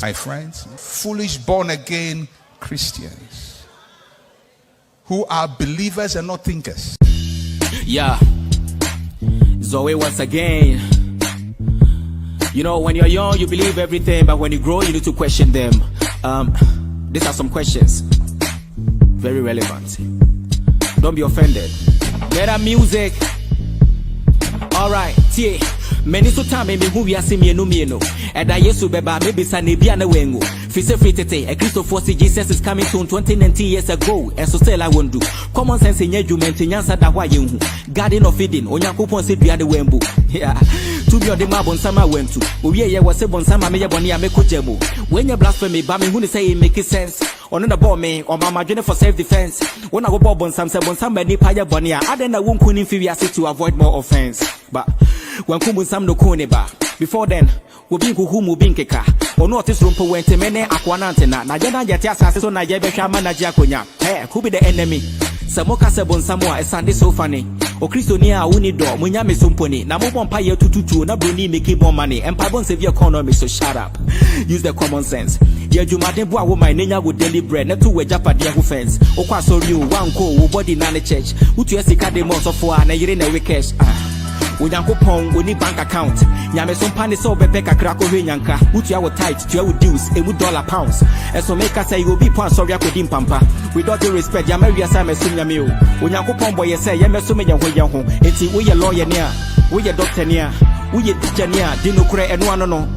my friends, foolish born-again Christians who are believers and not thinkers. Yeah, Zoe once again. You know, when you're young, you believe everything, but when you grow, you need to question them. These are some questions. Very relevant. Don't be offended. Better music. Alright, tie. Many so time me who we are see me no. And I yesu beba maybe sanebia na wengo. Fise free tete, a Christopher see Jesus is coming soon 20 years ago. And so still I won't do. Common sense in judgment in answer that why you garden of feeding, Onyankopon say bia the wembu. Yeah. To be on the map on sama went to. We was a bon sama me bonia me kojemo. When you blasphemy, but me who say it make sense. On the ball me or mama journey for self-defense. When I go bob on some many paya bonia, I then I won't couldn't inferiority to avoid more offense. But when kumun sam no kone ba. Before then, we be who moving keka. Or not this room for when te mene aquanantena. Na jena jatia so na jebe shama na jakonya. Hey, who be the enemy? Samoka sebon samoa esande so funny. O Christonia uni do munya me sumponi. Na mo bompa ye tututu na broni make more money. Empire bon save your economy, so shut up. Use the common sense. Ye jumade bo awo my nenya with daily bread. Na to we japadia who fence. O kwa sorry o one ko body na the church. Utu esika de months of 4 na yire na wekesh. Unyankopon we need bank account. Nyame so mpane so bebe kakra ko hwenyanka. Utu ya wo tight, tu ya wo dues, emu dollar pounds. Eso make us say you be pound sorry akodi mpampa. With all due respect, ya Maria say me so nyame o. Unyankopon boy say ye me so me yan ho. Enti we ye lawyer nia, we ye doctor nia, we ye teacher nia, di no kure eno ano no.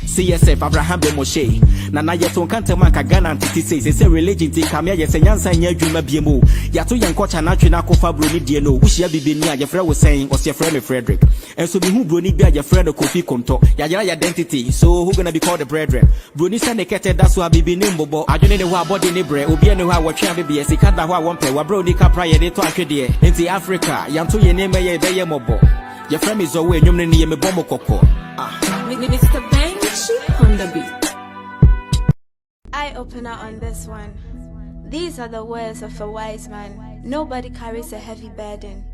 CSF Abraham be Moshe. Nana yeso kante manka Ghana antiti say religion ti kamia yese nyansa nya adwuma biemu. Yato yenkocha na twe na kofa broni die no. Wuhia bibeni a yefre wo saying or yefre me Frederick. And so be hu broni bia yefre the Kofi Konto. Ya identity. So who gonna be called the brethren? Broni say nekete that's why bibeni mbobo. Adwene ne ho abode ne bre. Obi ne ho a wotwe abebe sika da ho a wonpe. Wa broni ka praye de to atwede. Enti Africa yanto ye ne meye be ye mobo. Yefre me zo we nwumne ne ye me bomo kokko. Mr. On the beat. Eye opener on this one. These are the words of a wise man. Nobody carries a heavy burden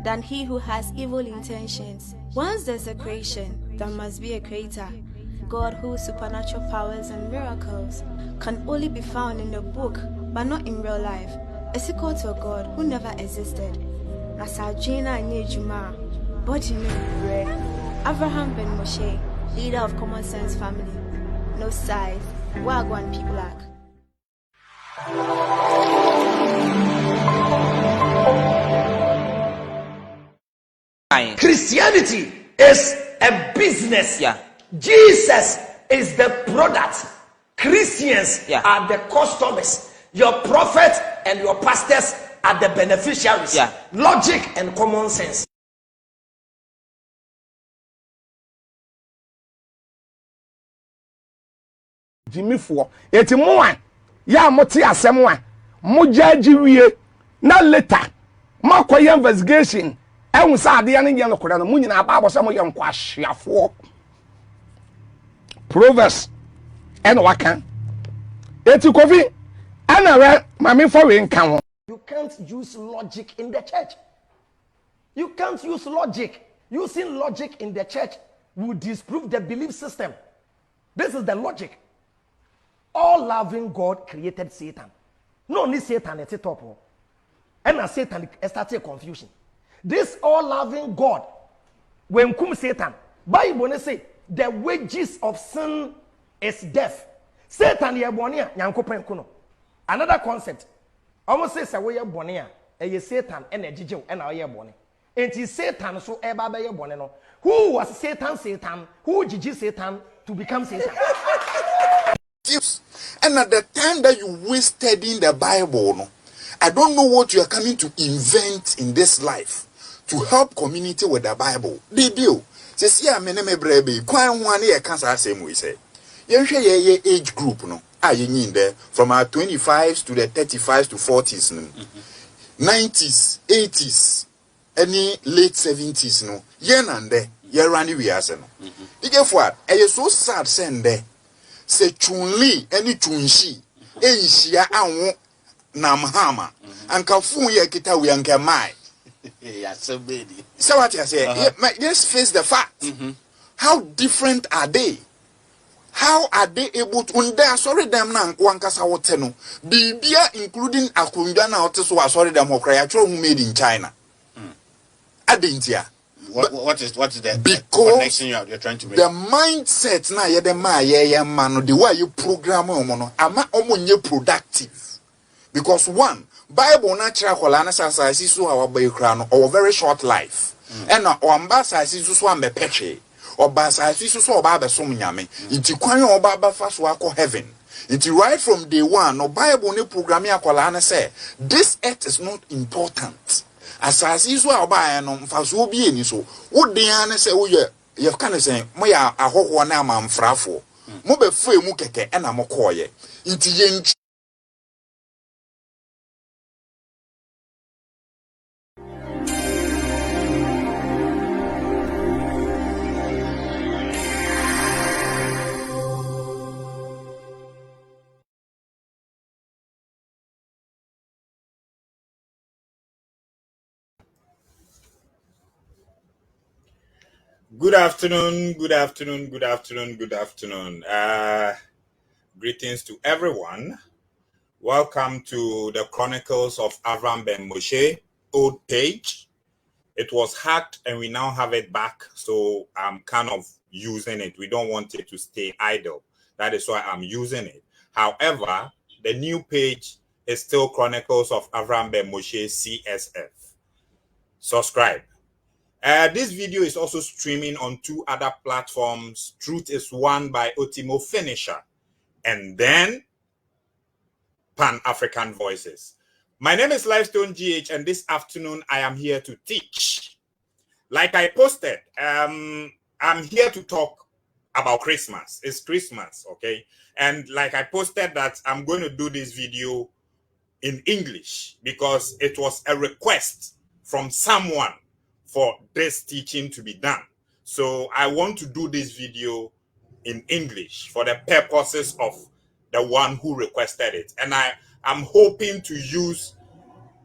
than he who has evil intentions. Once there's a creation, there must be a creator. God, whose supernatural powers and miracles can only be found in the book, but not in real life, is equal to a God who never existed. Nasajina Nejuma, body name Abraham ben Moshe, leader of Common Sense family. No size. Wagwan people like. Christianity is a business. Yeah. Jesus is the product. Christians Yeah. are the customers. Your prophet and your pastors are the beneficiaries. Yeah. Logic and common sense. Jimmy for eti moan ya moti asem a mo jaji wie na later mo koye investigation ehun sa ade an ye no kora no munyina ba bo se mo ye nkwahyeafo Proverbs en waka eti kofi anare mame for we nkan ho. You can't use logic in the church. You can't use logic. Using logic in the church will disprove the belief system. This is the logic. All loving God created Satan. No, only Satan at the top. And Satan started confusion. This all loving God, when come Satan, Bible say the wages of sin is death. Satan ye bonia nyankopen kuno. Another concept. Almost says away bonia, a Satan and a jijo and our boni. And Satan so eba be boneno. Who was Satan? Who jiji Satan to become Satan? And at the time that you wasted in the Bible, no, I don't know what you are coming to invent in this life to help community with the Bible. They do. Says, yeah, me name brebe. Quite one year cancer same we say. You share your age group, no. You mean there from our 25s to the 35s to 40s, no. 90s, 80s, any late 70s, no. Yen and there, you're running we are no. You get what? And you're so sad saying there. Se chunli any chunshi enhia anwo namhama anka fun ye kita we anka mai Yeah, so bad. so what you say let's face the fact. How different are they? How are they able to? When they are sorry them now, one kasa woteno. Bibia including akunja na oteso wa sorry them okra who made in China. Adintia. What is the because connection you're trying to make? The mindset na ye the man the way you program omo ama omo nye productive. Because one Bible natural kola na sasasi so our boy kra no or very short life. And na o ambasasi so am petwe. Or basasi so oba be som nyame. Inti kwan oba ba fa so akọ heaven. Inti right from day one no Bible ne program akola na say this earth is not important. Asasi so oba no mfa so obi eni so. Wo den na say wo ye kan say mo ya ahoho na amamfrafo. Mo be fu emu keke e na mo koye. Inti ye. Good afternoon, good afternoon, good afternoon, good afternoon. Greetings to everyone. Welcome to the Chronicles of Avram Ben Moshe old page. It was hacked and we now have it back, so I'm kind of using it. We don't want it to stay idle. That is why I'm using it. However, the new page is still Chronicles of Avram Ben Moshe CSF. Subscribe. This video is also streaming on 2 other platforms. Truth is One by Otimo Finisher, and then Pan-African Voices. My name is Livestone GH, and this afternoon I am here to teach. Like I posted, I'm here to talk about Christmas. It's Christmas, okay? And like I posted that I'm going to do this video in English because it was a request from someone for this teaching to be done. So I want to do this video in English for the purposes of the one who requested it. And I'm hoping to use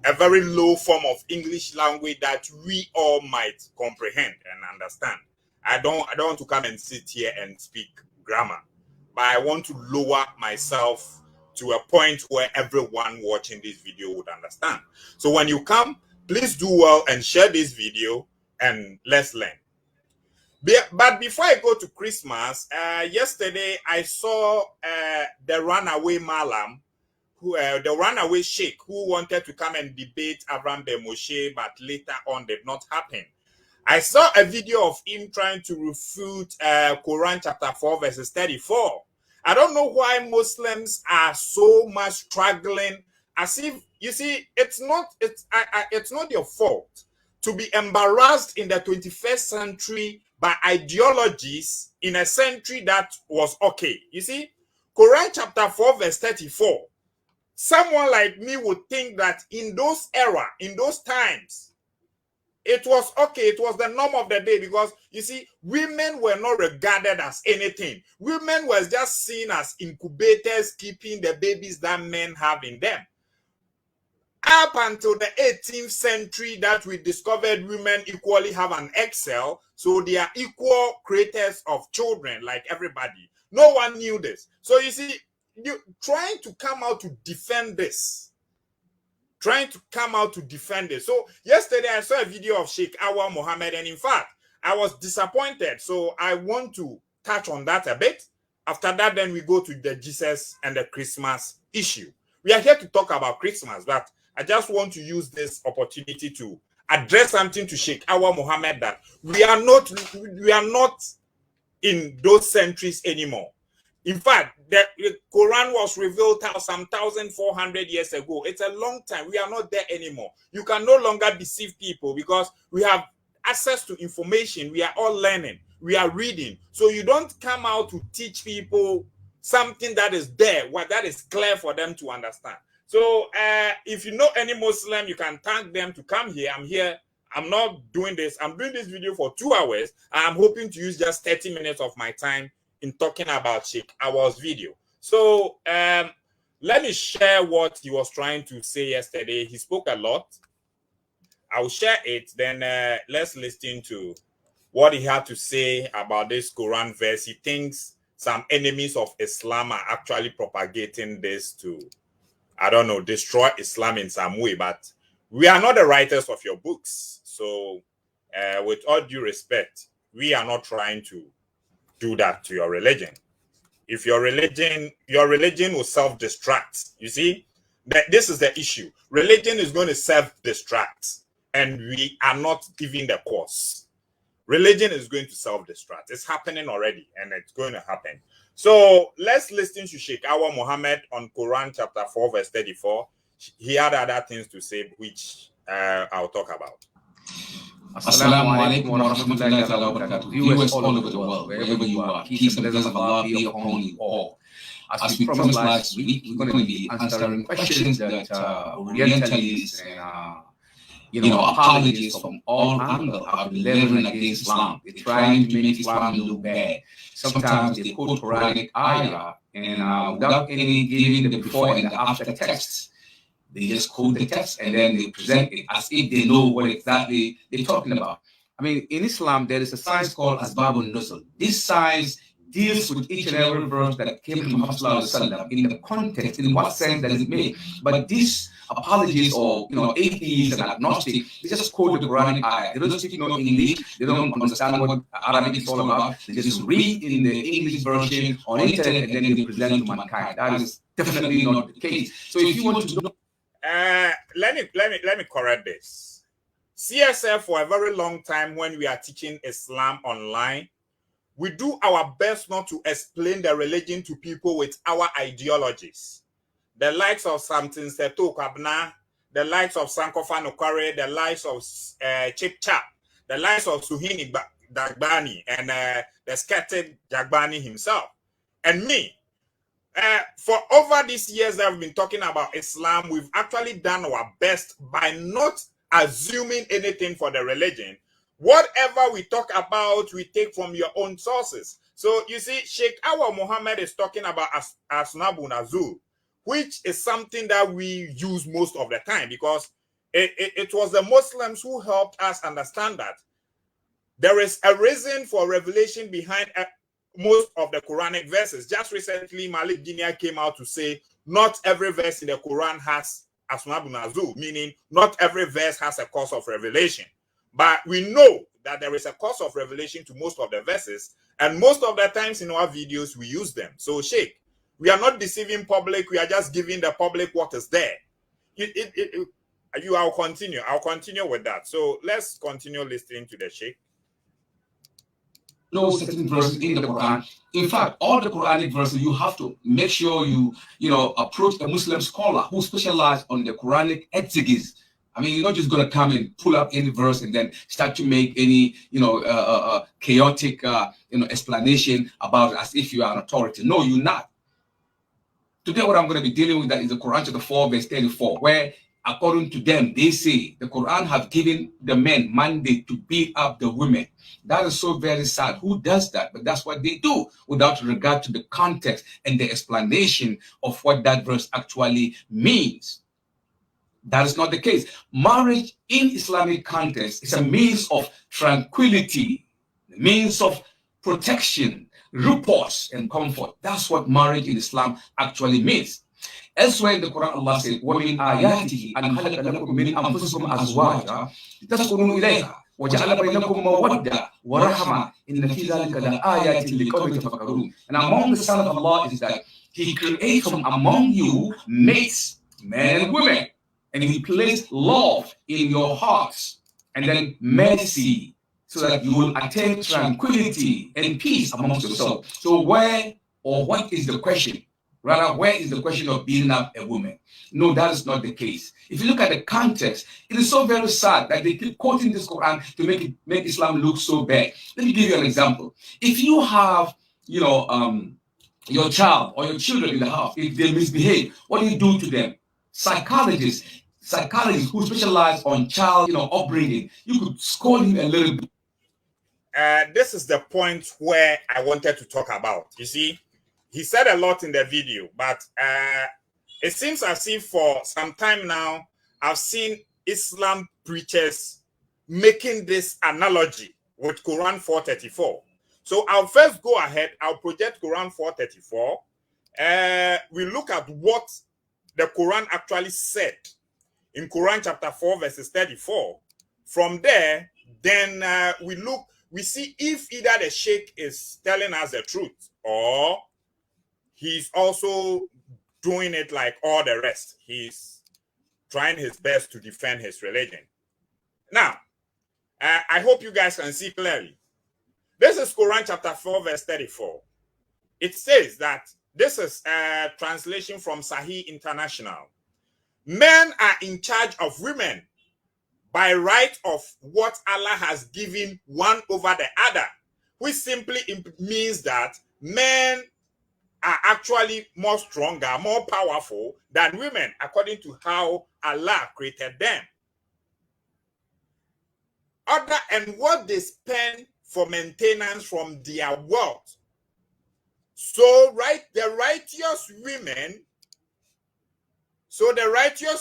a very low form of English language that we all might comprehend and understand. I don't want to come and sit here and speak grammar, but I want to lower myself to a point where everyone watching this video would understand. So when you come, please do well and share this video and let's learn. But before I go to Christmas, yesterday I saw the runaway Malam, the runaway sheikh who wanted to come and debate Avram Ben Moshe, but later on did not happen. I saw a video of him trying to refute Quran chapter 4 verses 34. I don't know why Muslims are so much struggling, as if, you see, it's not your fault to be embarrassed in the 21st century by ideologies in a century that was okay. You see, Quran chapter 4 verse 34, someone like me would think that in those in those times, it was okay. It was the norm of the day because, you see, women were not regarded as anything. Women were just seen as incubators, keeping the babies that men have in them. Up until the 18th century that we discovered women equally have an egg cell, so they are equal creators of children like everybody. No one knew this. So you see, you trying to come out to defend this. So yesterday I saw a video of Sheikh Awal Mohammed, and in fact, I was disappointed. So I want to touch on that a bit. After that, then we go to the Jesus and the Christmas issue. We are here to talk about Christmas, but I just want to use this opportunity to address something to Sheikh Awal Mohammed, that we are not in those centuries anymore. In fact, the Quran was revealed some 1,400 years ago. It's a long time. We are not there anymore. You can no longer deceive people because we have access to information. We are all learning. We are reading. So you don't come out to teach people something that is there, that is clear for them to understand. So if you know any Muslim, you can thank them to come here. I'm here. I'm not doing this. I'm doing this video for 2 hours. I'm hoping to use just 30 minutes of my time in talking about Sheikh Awal's video. So let me share what he was trying to say yesterday. He spoke a lot. I'll share it. Then let's listen to what he had to say about this Quran verse. He thinks some enemies of Islam are actually propagating this to, I don't know, destroy Islam in some way. But we are not the writers of your books. So with all due respect, we are not trying to do that to your religion. If your religion will self-destruct. You see, that this is the issue. Religion is going to self-destruct, and we are not giving the course. Religion is going to self-destruct. It's happening already, and it's going to happen. So let's listen to Sheikh Awa Muhammad on Quran chapter 4, verse 34. He had other things to say, which I'll talk about. Assalamu alaikum wa rahmatullahi wa barakatuh. Viewers all over the world, wherever you are, peace and blessings of Allah be upon you all. As we promised last week, we're going to be answering questions that Orientalists and apologists from all angles have been leveling against Islam. They're trying to make Islam look bad. Sometimes they quote Quranic ayah and without any giving the before and the after texts. They just quote the text and then they present it as if they know what exactly they're talking about. I mean, in Islam, there is a science called Asbabun Nuzul. This science deals with each and every verse that came from Muhammad in the context, in what sense does it make. But these apologists or atheists and agnostics, they just quote the Quranic ayah. They don't speak no English. They don't understand what Arabic is all about. They just read in the English version on the internet and then they present to mankind. That is definitely not the case. So if you want to know, let me correct this. CSF, for a very long time, when we are teaching Islam online, we do our best not to explain the religion to people with our ideologies. The likes of Samson Seto Kabna, the likes of Sankofa Nokare, the likes of Chip Chap, the likes of Suhini Dagbani, and the scattered Dagbani himself, and me. For over these years that we've been talking about Islam, we've actually done our best by not assuming anything for the religion. Whatever we talk about, we take from your own sources. So you see, Sheikh Awa Muhammad is talking about Asnabun Azul, which is something that we use most of the time because it was the Muslims who helped us understand that there is a reason for revelation behind most of the Quranic verses. Just recently, Malik Dinia came out to say not every verse in the Quran has Asma'ul Nazul, meaning not every verse has a cause of revelation. But we know that there is a cause of revelation to most of the verses, and most of the times in our videos we use them. So, Sheikh, we are not deceiving public. We are just giving the public what is there. I'll continue with that. So let's continue listening to the Sheikh. No certain verses in the Quran. In fact, all the Quranic verses, you have to make sure you approach a Muslim scholar who specializes on the Quranic exegesis. I mean, you're not just going to come and pull up any verse and then start to make any, chaotic, explanation about it as if you are an authority. No, you're not. Today, what I'm going to be dealing with that is the Quran chapter 4, verse 34, where according to them, they say the Quran have given the men mandate to beat up the women. That is so very sad. Who does that? But that's what they do without regard to the context and the explanation of what that verse actually means. That is not the case. Marriage in Islamic context is a means of tranquility, a means of protection, repose, and comfort. That's what marriage in Islam actually means. Elsewhere in the Quran, Allah said, وَمِنْ آيَاتِهِ أَنْ خَلَقَ لَكُم مِّنْ أَنفُسِكُمْ أَزْوَاجًا لِتَسْكُنُوا إِلَيْهَا وَجَعَلَ بَيْنَكُم مَّوَدَّةً وَرَحْمَةً إِنَّ فِي ذَلِكَ لَآيَاتٍ لِقَوْمٍ يَتَفَكَّرُونَ. And among the signs of Allah is that He creates from among you mates, men and women, and He placed love in your hearts, and then mercy, so that you will attain tranquility and peace amongst yourselves. So where or what is the question? Rather, where is the question of beating up a woman? No, that is not the case. If you look at the context, it is so very sad that they keep quoting this Quran to make Islam look so bad. Let me give you an example. If you have, your child or your children in the house, if they misbehave, what do you do to them? Psychologists who specialize on child, upbringing, you could scold him a little bit. This is the point where I wanted to talk about. You see, he said a lot in the video, but it seems as if for some time now, I've seen Islam preachers making this analogy with Quran 434. So I'll first go ahead. I'll project Quran 434. We look at what the Quran actually said in Quran chapter 4 verses 34. From there, then we see if either the sheikh is telling us the truth or he's also doing it like all the rest. He's trying his best to defend his religion. Now, I hope you guys can see clearly. This is Quran chapter 4 verse 34. It says that, this is a translation from Sahih International. Men are in charge of women by right of what Allah has given one over the other, which simply means that men are actually more stronger, more powerful than women, according to how Allah created them. And what they spend for maintenance from their wealth. So the righteous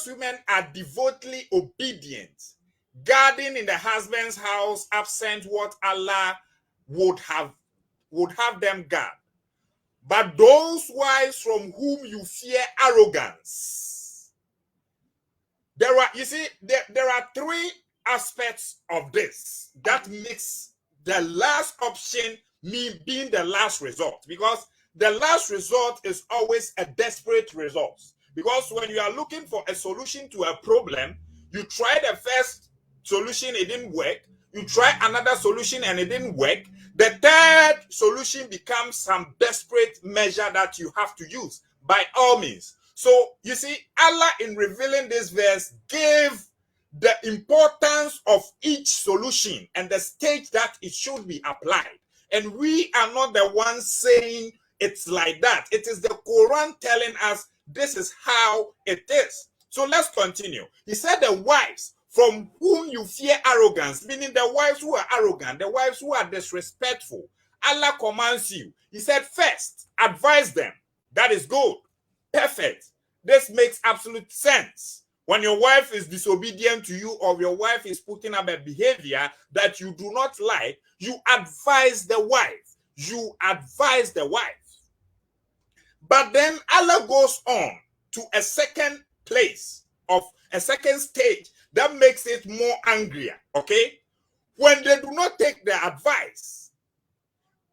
women are devotedly obedient, guarding in the husband's house, absent what Allah would have them guard. But those wives from whom you fear arrogance. There are three aspects of this that makes the last option being the last resort, because the last resort is always a desperate resort. Because when you are looking for a solution to a problem, you try the first solution, it didn't work. You try another solution and it didn't work. The third solution becomes some desperate measure that you have to use by all means. So you see, Allah in revealing this verse gave the importance of each solution and the stage that it should be applied. And we are not the ones saying it's like that. It is the Quran telling us this is how it is. So let's continue. He said the wives from whom you fear arrogance, meaning the wives who are arrogant, the wives who are disrespectful. Allah commands you. He said first, advise them. That is good. Perfect. This makes absolute sense. When your wife is disobedient to you or your wife is putting up a behavior that you do not like, you advise the wife. You advise the wife. But then Allah goes on to a second place of a second stage that makes it more angrier, okay? When they do not take their advice,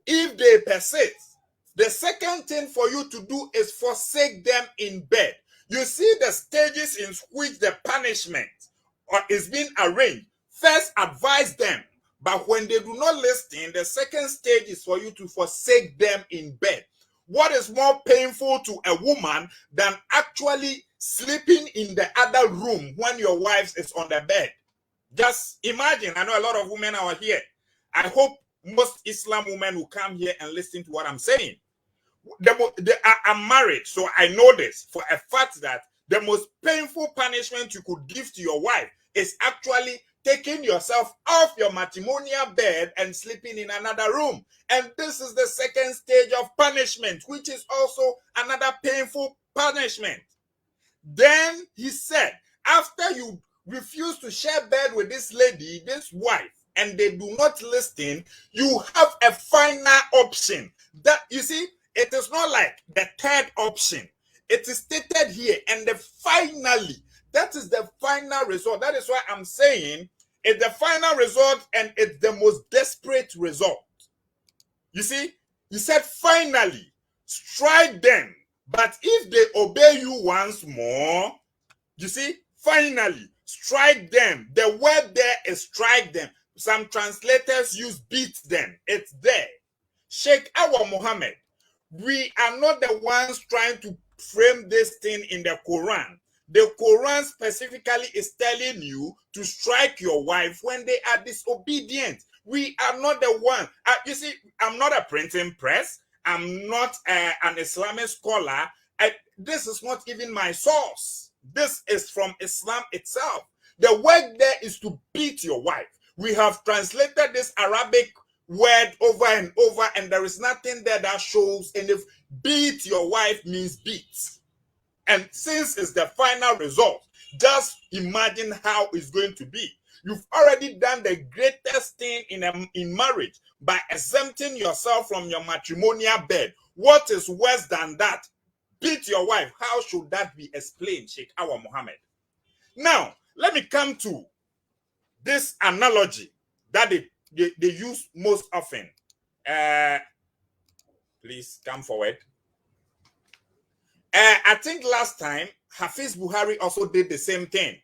if they persist, the second thing for you to do is forsake them in bed. You see the stages in which the punishment is being arranged. First, advise them. But when they do not listen, the second stage is for you to forsake them in bed. What is more painful to a woman than actually sleeping in the other room when your wife is on the bed? Just imagine. I know a lot of women are here. I hope most Islam women will come here and listen to what I'm saying. I'm married, so I know this for a fact that the most painful punishment you could give to your wife is actually taking yourself off your matrimonial bed and sleeping in another room. And this is the second stage of punishment, which is also another painful punishment. Then he said, after you refuse to share bed with this lady, this wife, and they do not listen, you have a final option. That, you see, it is not like the third option. It is stated here, and finally, that is the final result. That is why I'm saying it's the final result and it's the most desperate result. You see, he said, finally, strike them. But if they obey you once more, you see, finally, strike them. The word there is strike them. Some translators use beat them. It's there. Sheikh Awa Muhammad, we are not the ones trying to frame this thing in the Quran. The Quran specifically is telling you to strike your wife when they are disobedient. We are not the one. You see, I'm not a printing press. I'm not an Islamic scholar. This is not even my source. This is from Islam itself. The word there is to beat your wife. We have translated this Arabic word over and over, and there is nothing there that shows. And if beat your wife means beat, and since it's the final result, just imagine how it's going to be. You've already done the greatest thing in marriage, by exempting yourself from your matrimonial bed. What is worse than that? Beat your wife. How should that be explained, Sheikh Awa Muhammad? Now, let me come to this analogy that they use most often. Please come forward. I think last time, Hafiz Buhari also did the same thing.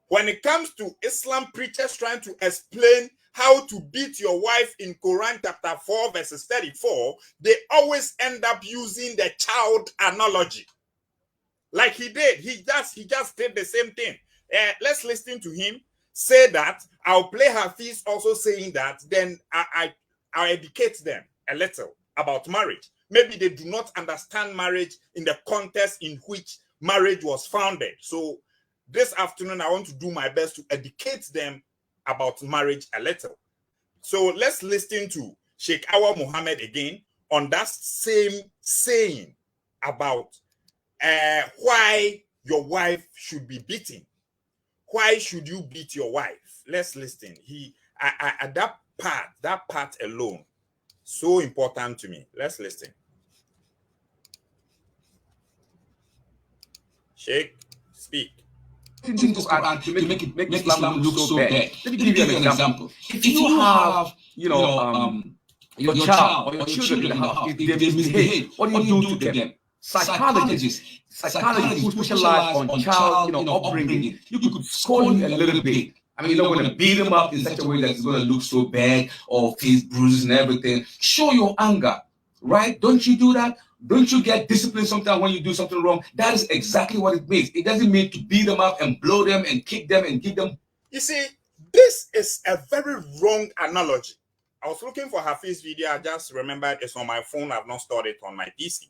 When it comes to Islam preachers trying to explain how to beat your wife in Quran chapter 4 verses 34, they always end up using the child analogy. Like he did. He just did the same thing. Let's listen to him say that. I'll play Hafiz also saying that. Then I'll educate them a little about marriage. Maybe they do not understand marriage in the context in which marriage was founded. So this afternoon, I want to do my best to educate them about marriage a little. So let's listen to Sheikh Awa Muhammad again on that same saying about why your wife should be beaten. Why should you beat your wife? Let's listen. That part alone, so important to me. Let's listen. Sheikh, speak. Using this Quran to make Islam look so bad. Let me give you an example. If you have, your child or your children in the house, if they misbehave, what do you do to them? Psychologists who specialize on child, upbringing, you could scold him a little bit. I mean, you're not going to beat him up in such a way that it's going to look so bad or face bruises and everything. Show your anger, right? Don't you do that? Don't you get disciplined sometimes when you do something wrong? That is exactly what it means. It doesn't mean to beat them up and blow them and kick them and give them. You see, this is a very wrong analogy. I was looking for Hafiz video. I just remembered it's on my phone. I've not stored it on my PC.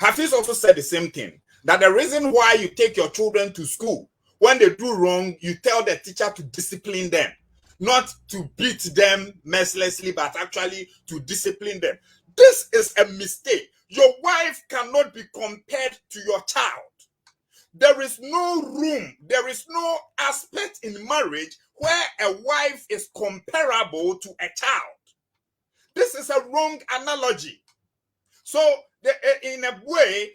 Hafiz also said the same thing, that the reason why you take your children to school, when they do wrong, you tell the teacher to discipline them, not to beat them mercilessly, but actually to discipline them. This is a mistake. Your wife cannot be compared to your child. There is no room, there is no aspect in marriage where a wife is comparable to a child. This is a wrong analogy. So, in a way,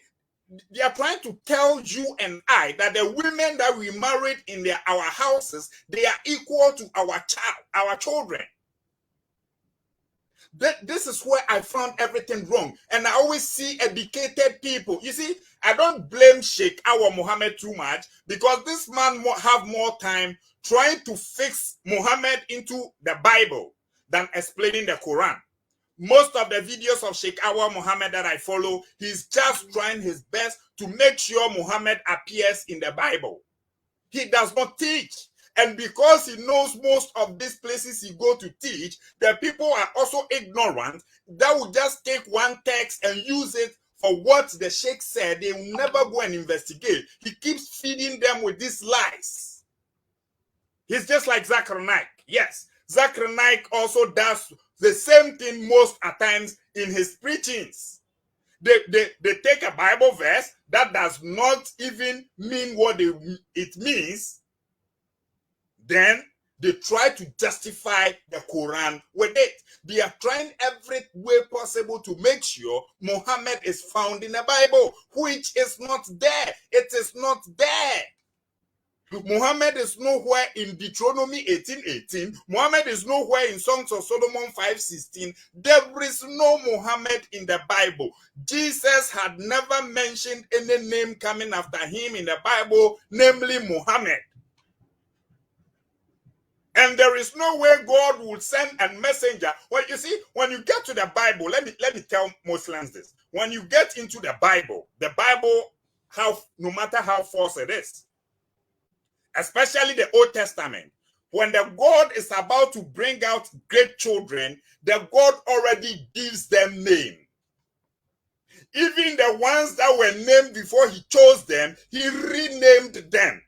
they are trying to tell you and I that the women that we married in our houses, they are equal to our children. This is where I found everything wrong. And I always see educated people. You see, I don't blame Sheikh Awa Muhammad too much because this man have more time trying to fix Muhammad into the Bible than explaining the Quran. Most of the videos of Sheikh Awa Muhammad that I follow, he's just trying his best to make sure Muhammad appears in the Bible. He does not teach. And because he knows most of these places he go to teach, the people are also ignorant. That will just take one text and use it for what the sheikh said. They will never go and investigate. He keeps feeding them with these lies. He's just like Zakir Naik. Yes, Zakir Naik also does the same thing most at times in his preachings. They take a Bible verse that does not even mean what it means. Then they try to justify the Quran with it. They are trying every way possible to make sure Muhammad is found in the Bible, which is not there. It is not there. Muhammad is nowhere in Deuteronomy 18:18. Muhammad is nowhere in Songs of Solomon 5:16. There is no Muhammad in the Bible. Jesus had never mentioned any name coming after him in the Bible, namely Muhammad. And there is no way God would send a messenger. Well, you see, when you get to the Bible, let me tell Muslims this. When you get into the Bible, no matter how false it is, especially the Old Testament, when the God is about to bring out great children, the God already gives them name. Even the ones that were named before he chose them, he renamed them.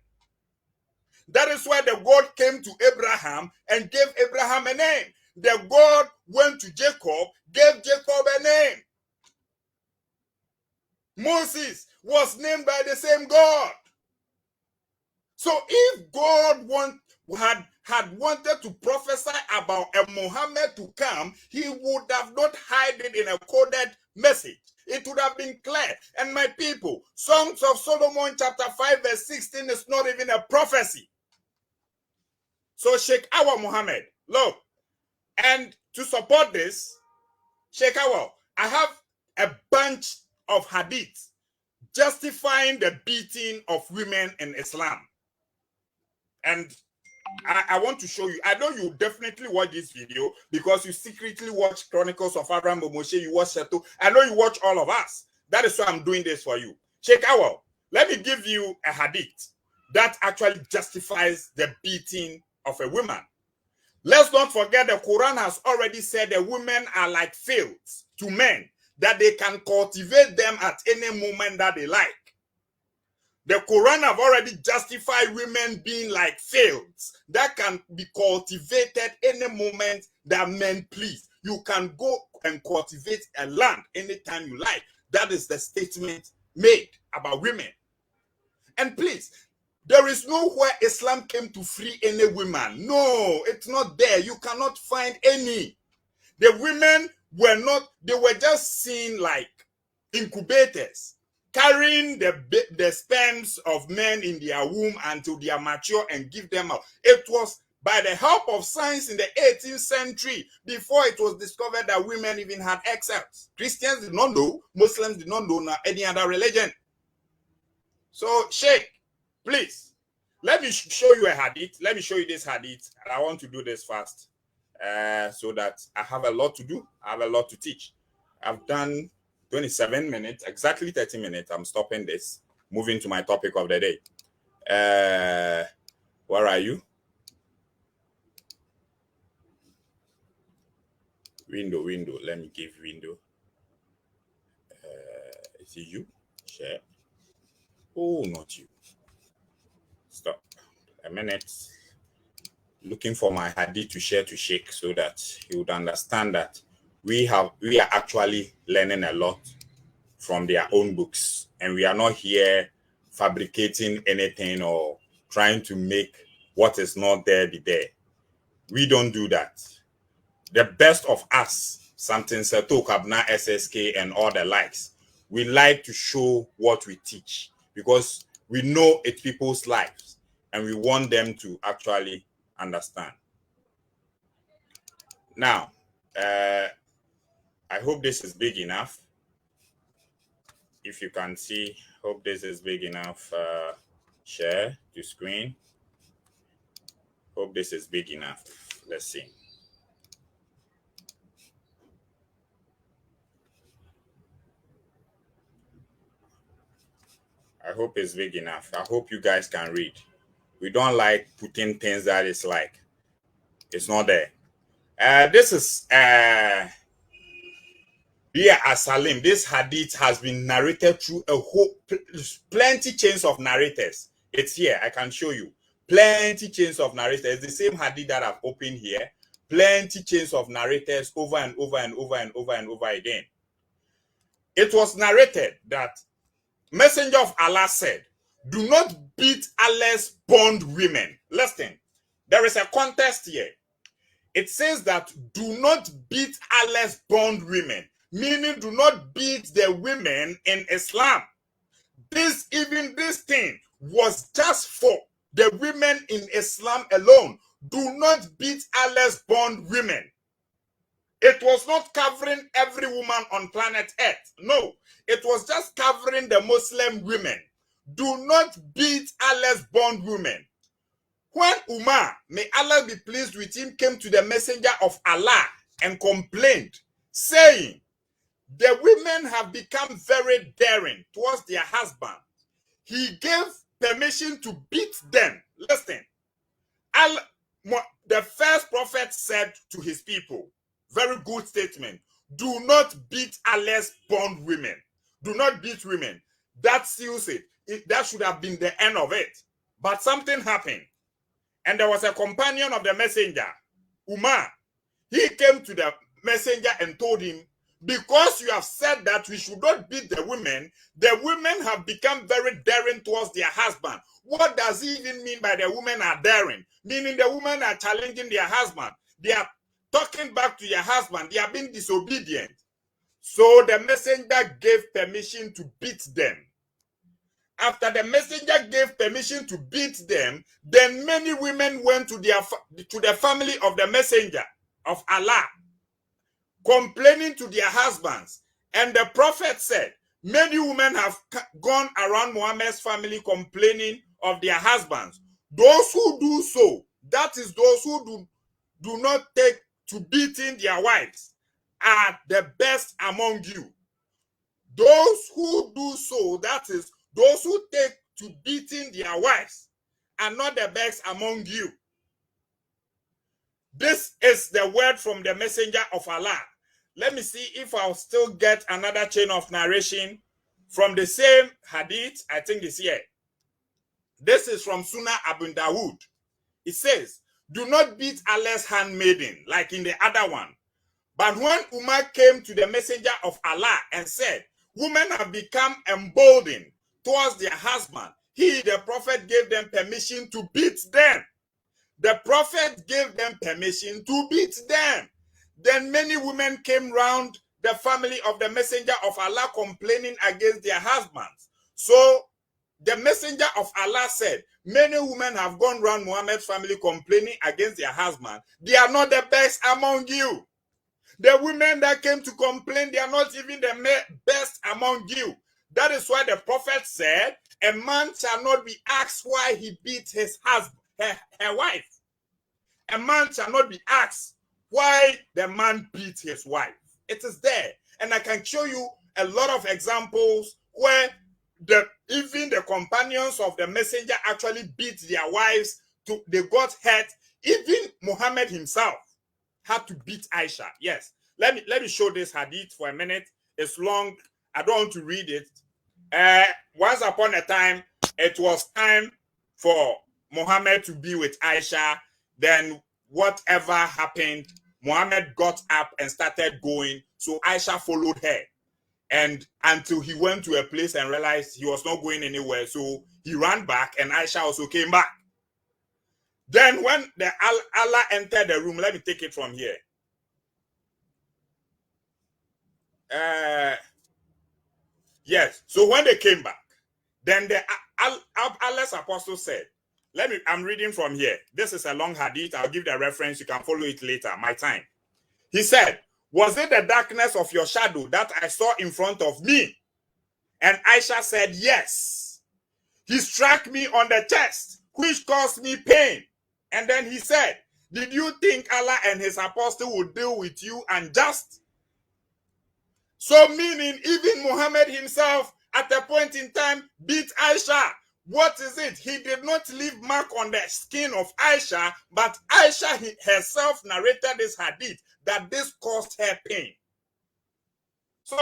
That is why the God came to Abraham and gave Abraham a name. The God went to Jacob, gave Jacob a name. Moses was named by the same God. So if God had wanted to prophesy about a Muhammad to come, he would have not hide it in a coded message. It would have been clear. And my people, Songs of Solomon chapter 5 verse 16 is not even a prophecy. So Sheikh Awa Muhammad, look, and to support this, Sheikh Awa, I have a bunch of hadiths justifying the beating of women in Islam. And I want to show you. I know you definitely watch this video because you secretly watch Chronicles of Abraham Moshe, you watch Shetu. I know you watch all of us. That is why I'm doing this for you. Sheikh Awal, let me give you a hadith that actually justifies the beating of a woman. Let's not forget the Quran has already said that women are like fields to men, that they can cultivate them at any moment that they like. The Quran have already justified women being like fields that can be cultivated any moment that men please. You can go and cultivate a land anytime you like. That is the statement made about women. And please, there is nowhere Islam came to free any woman. No, it's not there. You cannot find any. The women were not, they were just seen like incubators, carrying the sperms of men in their womb until they are mature and give them out. It was by the help of science in the 18th century, before it was discovered that women even had egg cells. Christians did not know, Muslims did not know any other religion. So, Sheikh, please, let me show you a hadith. Let me show you this hadith. And I want to do this fast so that I have a lot to do. I have a lot to teach. I've done 27 minutes, exactly 30 minutes. I'm stopping this, moving to my topic of the day. Where are you? Window. Let me give window. Is it you? Share. Oh, not you. Stop. A minute. Looking for my hadith to share to Sheikh so that he would understand that we are actually learning a lot from their own books, and we are not here fabricating anything or trying to make what is not there be there. We don't do that. The best of us, something Seto Kabna, SSK, and all the likes, we like to show what we teach because we know it's people's lives and we want them to actually understand. Now, I hope this is big enough. If you can see, hope this is big enough. Share to screen. Hope this is big enough. Let's see. I hope it's big enough. I hope you guys can read. We don't like putting things that is like, it's not there. This is As-Salim. This hadith has been narrated through a whole plenty chains of narrators. It's here. I can show you plenty chains of narrators. It's the same hadith that I've opened here. Plenty chains of narrators over and over and over and over and over again. It was narrated that Messenger of Allah said, "Do not beat Allah's bond women." Listen, there is a contest here. It says that do not beat Allah's bond women, meaning do not beat the women in Islam. This thing was just for the women in Islam alone. Do not beat Allah's bond women. It was not covering every woman on planet Earth. No, it was just covering the Muslim women. Do not beat Allah's bond women. When Umar, may Allah be pleased with him, came to the messenger of Allah and complained, saying, the women have become very daring towards their husband, he gave permission to beat them. Listen, the first prophet said to his people, very good statement, do not beat Allah's bond women. Do not beat women. That seals it. That should have been the end of it. But something happened. And there was a companion of the messenger, Umar. He came to the messenger and told him, because you have said that we should not beat the women have become very daring towards their husband. What does it even mean by the women are daring? Meaning the women are challenging their husband. They are talking back to their husband. They are being disobedient. So the messenger gave permission to beat them. After the messenger gave permission to beat them, then many women went to the family of the messenger of Allah, complaining to their husbands. And the prophet said, many women have gone around Muhammad's family complaining of their husbands. Those who do so, that is those who do not take to beating their wives, are the best among you. Those who do so, that is those who take to beating their wives, are not the best among you. This is the word from the messenger of Allah. Let me see if I'll still get another chain of narration from the same hadith. I think it's here. This is from Sunnah Abu Dawood. It says, do not beat Allah's handmaiden like in the other one. But when Umar came to the messenger of Allah and said, women have become emboldened towards their husband, he, the prophet, gave them permission to beat them. The prophet gave them permission to beat them. Then many women came round the family of the messenger of Allah complaining against their husbands. So the messenger of Allah said, many women have gone round Muhammad's family complaining against their husband. They are not the best among you. The women that came to complain, they are not even the best among you. That is why the prophet said, a man shall not be asked why he beat his husband, her wife. A man shall not be asked why the man beat his wife. It is there. And I can show you a lot of examples where even the companions of the messenger actually beat their wives. They got hurt. Even Muhammad himself had to beat Aisha. Yes. Let me show this hadith for a minute. It's long. I don't want to read it. Once upon a time, it was time for Muhammad to be with Aisha. Then whatever happened, Muhammad got up and started going. So Aisha followed her. And until he went to a place and realized he was not going anywhere. So he ran back and Aisha also came back. Then when Allah entered the room, let me take it from here. Yes. So when they came back, then Allah's apostle said, I'm reading from here. This is a long hadith. I'll give the reference. You can follow it later. My time. He said, was it the darkness of your shadow that I saw in front of me? And Aisha said, yes. He struck me on the chest, which caused me pain. And then he said, did you think Allah and his apostle would deal with you unjust? So meaning even Muhammad himself at a point in time beat Aisha. What is it? He did not leave mark on the skin of Aisha, but Aisha herself narrated this hadith that this caused her pain. So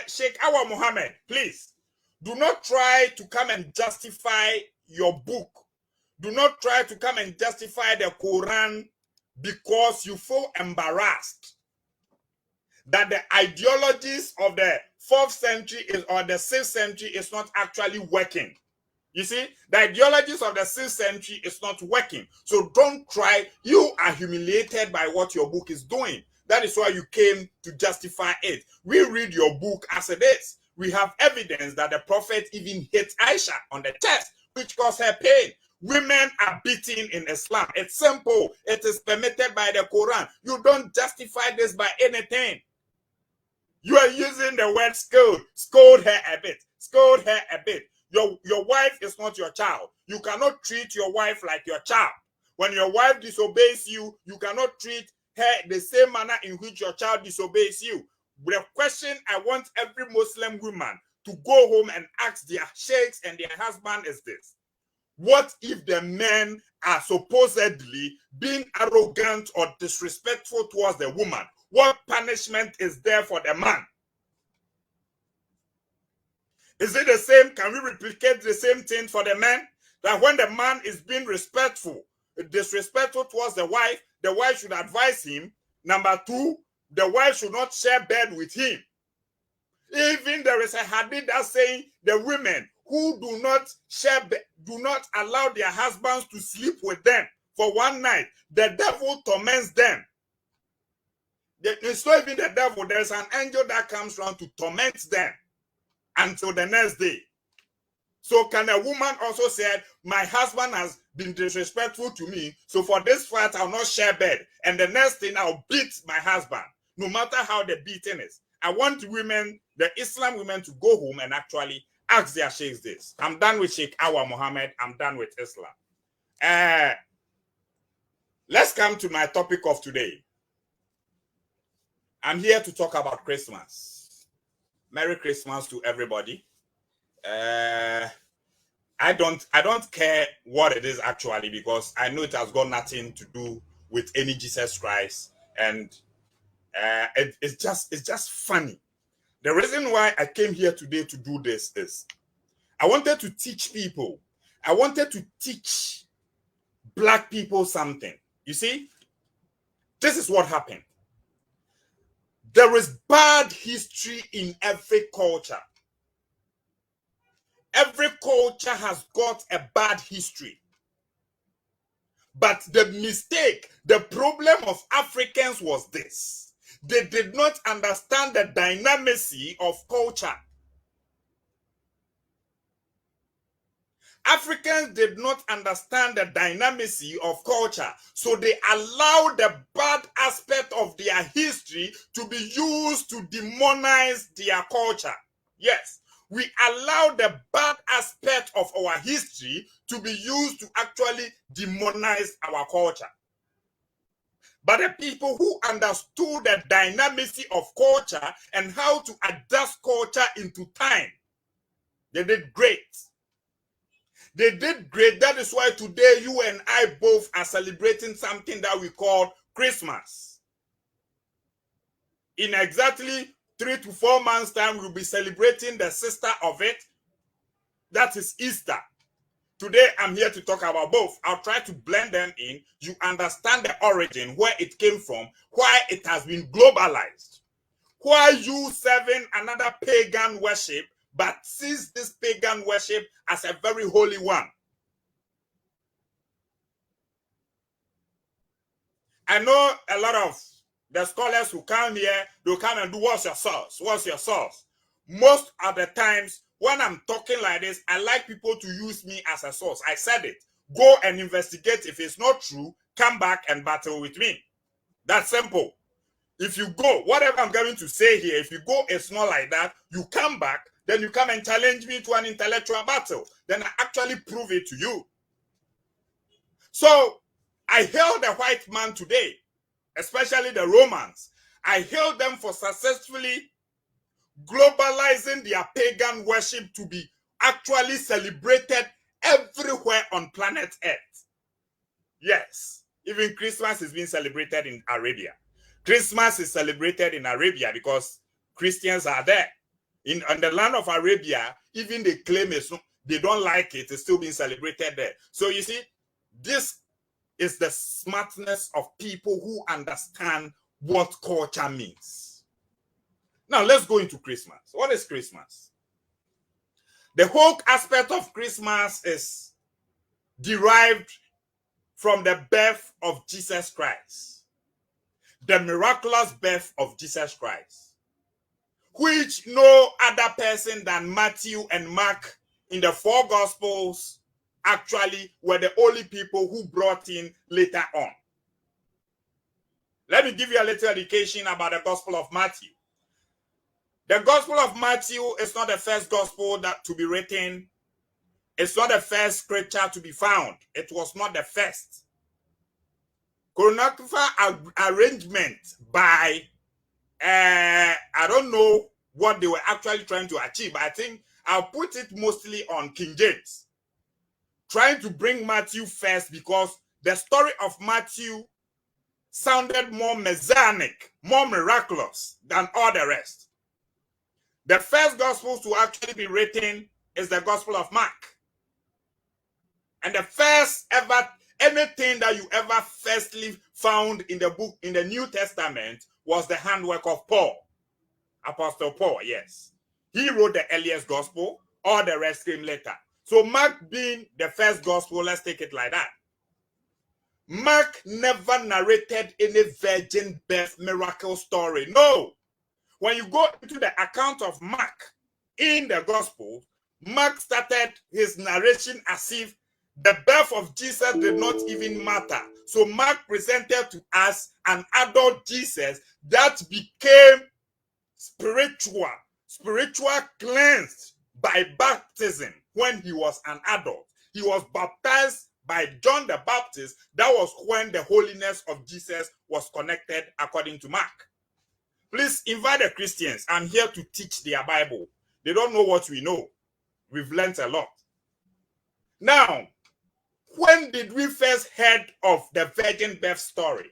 Sheikh Awa Muhammad, please, do not try to come and justify your book. Do not try to come and justify the Quran because you feel embarrassed that the ideologies of the 4th century or the 6th century is not actually working. You see, the ideologies of the 6th century is not working. So don't try. You are humiliated by what your book is doing. That is why you came to justify it. We read your book as it is. We have evidence that the prophet even hit Aisha on the chest, which caused her pain. Women are beaten in Islam. It's simple. It is permitted by the Quran. You don't justify this by anything. You are using the word scold. Scold her a bit. Scold her a bit. Your wife is not your child. You cannot treat your wife like your child. When your wife disobeys you, you cannot treat her the same manner in which your child disobeys you. The question I want every Muslim woman to go home and ask their sheikhs and their husband is this. What if the men are supposedly being arrogant or disrespectful towards the woman? What punishment is there for the man? Is it the same? Can we replicate the same thing for the men? That when the man is being disrespectful towards the wife should advise him. Number 2, the wife should not share bed with him. Even there is a hadith that saying the women who do not share bed, do not allow their husbands to sleep with them for one night, the devil torments them. It's not even the devil, there's an angel that comes around to torment them until the next day. So can a woman also say, my husband has been disrespectful to me, so for this fight I'll not share bed, and the next thing I'll beat my husband, no matter how the beating is. I want women, the Islam women, to go home and actually ask their sheikhs this. I'm done with Sheikh Awa Muhammad. I'm done with Islam. Let's come to my topic of today. I'm here to talk about Christmas. Merry Christmas to everybody. I don't care what it is actually, because I know it has got nothing to do with any Jesus Christ, and it's just funny. The reason why I came here today to do this is I wanted to teach people. I wanted to teach black people something. You see, this is what happened. There is bad history in every culture. Every culture has got a bad history. But the mistake, the problem of Africans was this. They did not understand the dynamicy of culture. Africans did not understand the dynamicy of culture, so they allowed the bad aspect of their history to be used to demonize their culture. Yes, we allow the bad aspect of our history to be used to actually demonize our culture. But the people who understood the dynamicy of culture and how to adjust culture into time, they did great. They did great. That is why today you and I both are celebrating something that we call Christmas. In exactly 3 to 4 months' time, we'll be celebrating the sister of it. That is Easter. Today, I'm here to talk about both. I'll try to blend them in. You understand the origin, where it came from, why it has been globalized, why you serving another pagan worship, but sees this pagan worship as a very holy one. I know a lot of the scholars who come here, they'll come and do, what's your source? What's your source? Most of the times, when I'm talking like this, I like people to use me as a source. I said it. Go and investigate. If it's not true, come back and battle with me. That's simple. If you go, whatever I'm going to say here, if you go, it's not like that. You come back, then you come and challenge me to an intellectual battle. Then I actually prove it to you. So I hail the white man today, especially the Romans. I hail them for successfully globalizing their pagan worship to be actually celebrated everywhere on planet Earth. Yes, even Christmas is being celebrated in Arabia. Christmas is celebrated in Arabia because Christians are there. In the land of Arabia, even they claim they don't like it, it's still being celebrated there. So you see, this is the smartness of people who understand what culture means. Now let's go into Christmas. What is Christmas? The whole aspect of Christmas is derived from the birth of Jesus Christ, the miraculous birth of Jesus Christ, which no other person than Matthew and Mark in the 4 Gospels actually were the only people who brought in later on. Let me give you a little education about the Gospel of Matthew. The Gospel of Matthew is not the first gospel that to be written. It's not the first scripture to be found. It was not the first. Chronological arrangement by, I don't know what they were actually trying to achieve. I think I'll put it mostly on King James. Trying to bring Matthew first because the story of Matthew sounded more messianic, more miraculous than all the rest. The first gospel to actually be written is the Gospel of Mark. And the first ever, anything that you ever firstly found in the book, in the New Testament, was the handwork of Paul, Apostle Paul, yes. He wrote the earliest gospel, all the rest came later. So Mark being the first gospel, let's take it like that. Mark never narrated any virgin birth miracle story. No. When you go into the account of Mark in the gospel, Mark started his narration as if the birth of Jesus did not even matter. So Mark presented to us an adult Jesus that became spiritual cleansed by baptism when he was an adult. He was baptized by John the Baptist. That was when the holiness of Jesus was connected according to Mark. Please invite the Christians. I'm here to teach their Bible. They don't know what we know. We've learned a lot. Now, when did we first heard of the virgin birth story?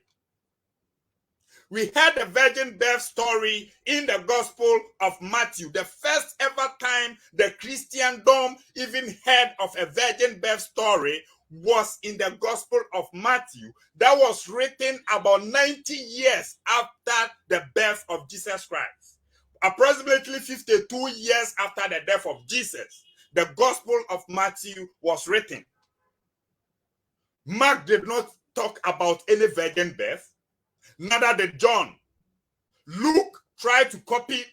We heard the virgin birth story in the Gospel of Matthew. The first ever time the Christendom even heard of a virgin birth story was in the Gospel of Matthew. That was written about 90 years after the birth of Jesus Christ. Approximately 52 years after the death of Jesus, the Gospel of Matthew was written. Mark did not talk about any virgin birth. Neither did John. Luke tried to copy.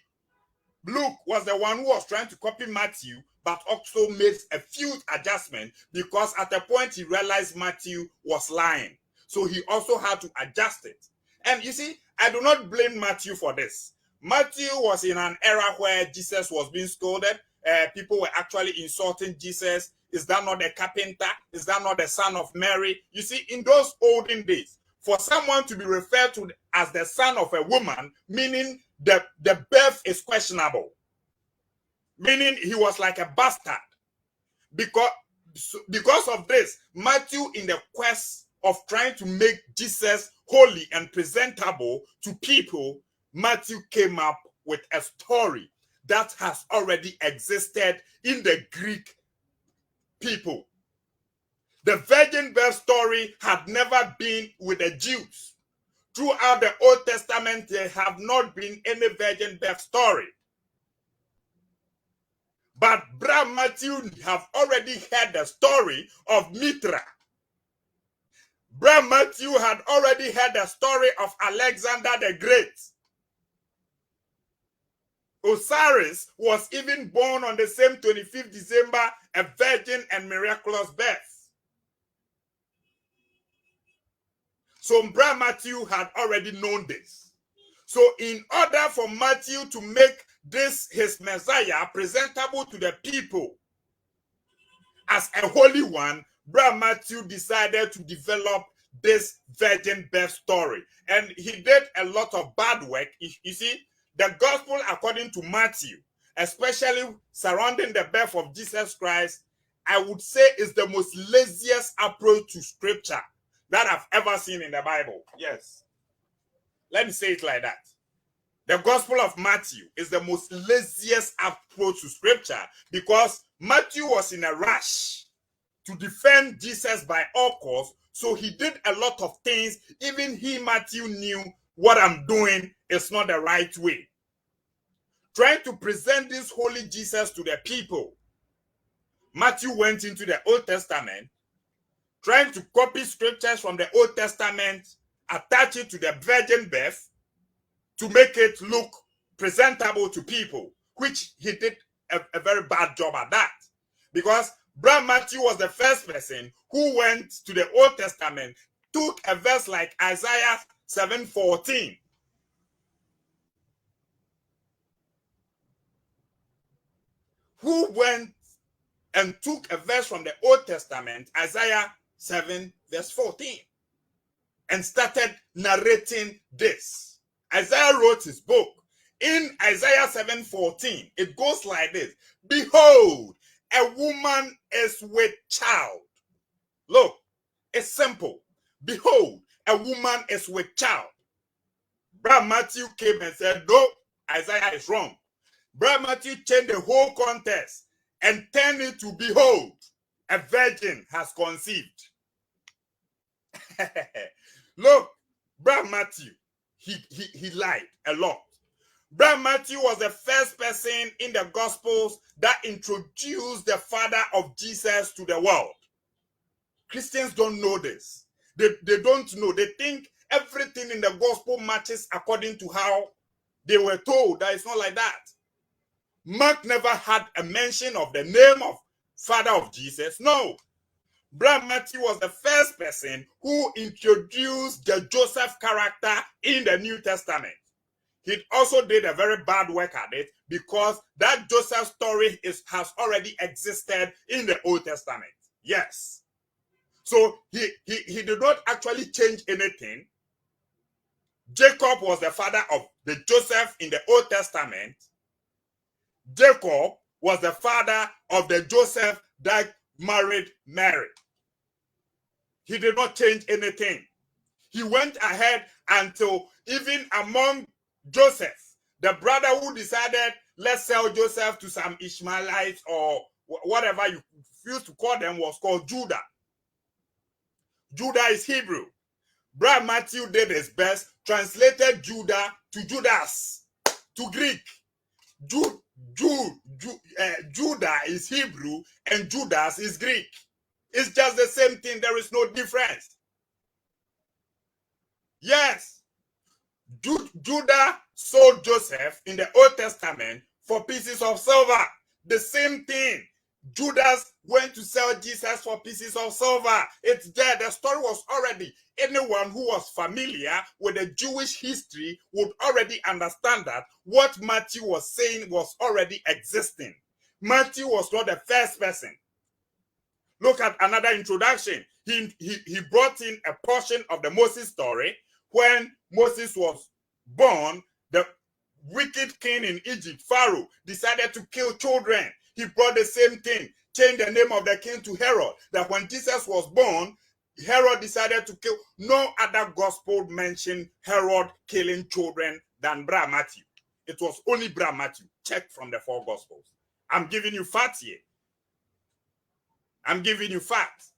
Luke was the one who was trying to copy Matthew, but also made a few adjustments because at a point he realized Matthew was lying. So he also had to adjust it. And you see, I do not blame Matthew for this. Matthew was in an era where Jesus was being scolded. People were actually insulting Jesus. Is that not a carpenter? Is that not the son of Mary? You see, in those olden days, for someone to be referred to as the son of a woman, meaning the birth is questionable, meaning he was like a bastard. Because of this, Matthew, in the quest of trying to make Jesus holy and presentable to people, Matthew came up with a story that has already existed in the Greek people. The virgin birth story had never been with the Jews. Throughout the Old Testament, there have not been any virgin birth story. But Brother Matthew have already heard the story of Mithra. Brother Matthew had already heard the story of Alexander the Great. Osiris was even born on the same 25th December, a virgin and miraculous birth. So Brother Matthew had already known this. So in order for Matthew to make this his Messiah presentable to the people as a holy one, Brother Matthew decided to develop this virgin birth story. And he did a lot of bad work. You see, the gospel according to Matthew, especially surrounding the birth of Jesus Christ, I would say is the most laziest approach to scripture that I've ever seen in the Bible. Yes. Let me say it like that. The Gospel of Matthew is the most laziest approach to scripture because Matthew was in a rush to defend Jesus by all costs. So he did a lot of things. Even he, Matthew, knew what I'm doing is not the right way. Trying to present this holy Jesus to the people, Matthew went into the Old Testament, trying to copy scriptures from the Old Testament, attach it to the virgin birth to make it look presentable to people, which he did a very bad job at that. Because Brother Matthew was the first person who went to the Old Testament, took a verse like Isaiah 7:14. Who went and took a verse from the Old Testament, Isaiah 7 verse 14, and started narrating this. Isaiah wrote his book. In Isaiah 7:14, it goes like this: behold, a woman is with child. Look, it's simple. Behold, a woman is with child. Brother Matthew came and said, no, Isaiah is wrong. Brother Matthew changed the whole context and turned it to, behold, a virgin has conceived. Look, Brother Matthew, he lied a lot. Brother Matthew was the first person in the Gospels that introduced the father of Jesus to the world. Christians don't know this. They don't know. They think everything in the Gospel matches according to how they were told. That it's not like that. Mark never had a mention of the name of father of Jesus. No. Brother Matthew was the first person who introduced the Joseph character in the New Testament. He also did a very bad work at it because that Joseph story has already existed in the Old Testament. Yes. So he did not actually change anything. Jacob was the father of the Joseph in the Old Testament. Jacob was the father of the Joseph that married Mary. He did not change anything. He went ahead until even among Joseph, the brother who decided, let's sell Joseph to some Ishmaelites or whatever you used to call them, was called Judah. Judah is Hebrew. Brother Matthew did his best, translated Judah to Judas, to Greek. Judah is Hebrew and Judas is Greek. It's just the same thing. There is no difference. Yes. Judah sold Joseph in the Old Testament for pieces of silver. The same thing. Judas went to sell Jesus for pieces of silver. It's there. The story was already. Anyone who was familiar with the Jewish history would already understand that what Matthew was saying was already existing. Matthew was not the first person. Look at another introduction. He brought in a portion of the Moses story. When Moses was born, the wicked king in Egypt, Pharaoh, decided to kill children. He brought the same thing, changed the name of the king to Herod. That when Jesus was born, Herod decided to kill. No other gospel mentioned Herod killing children than Brother Matthew. It was only Brother Matthew. Check from the 4 gospels. I'm giving you facts here. I'm giving you facts.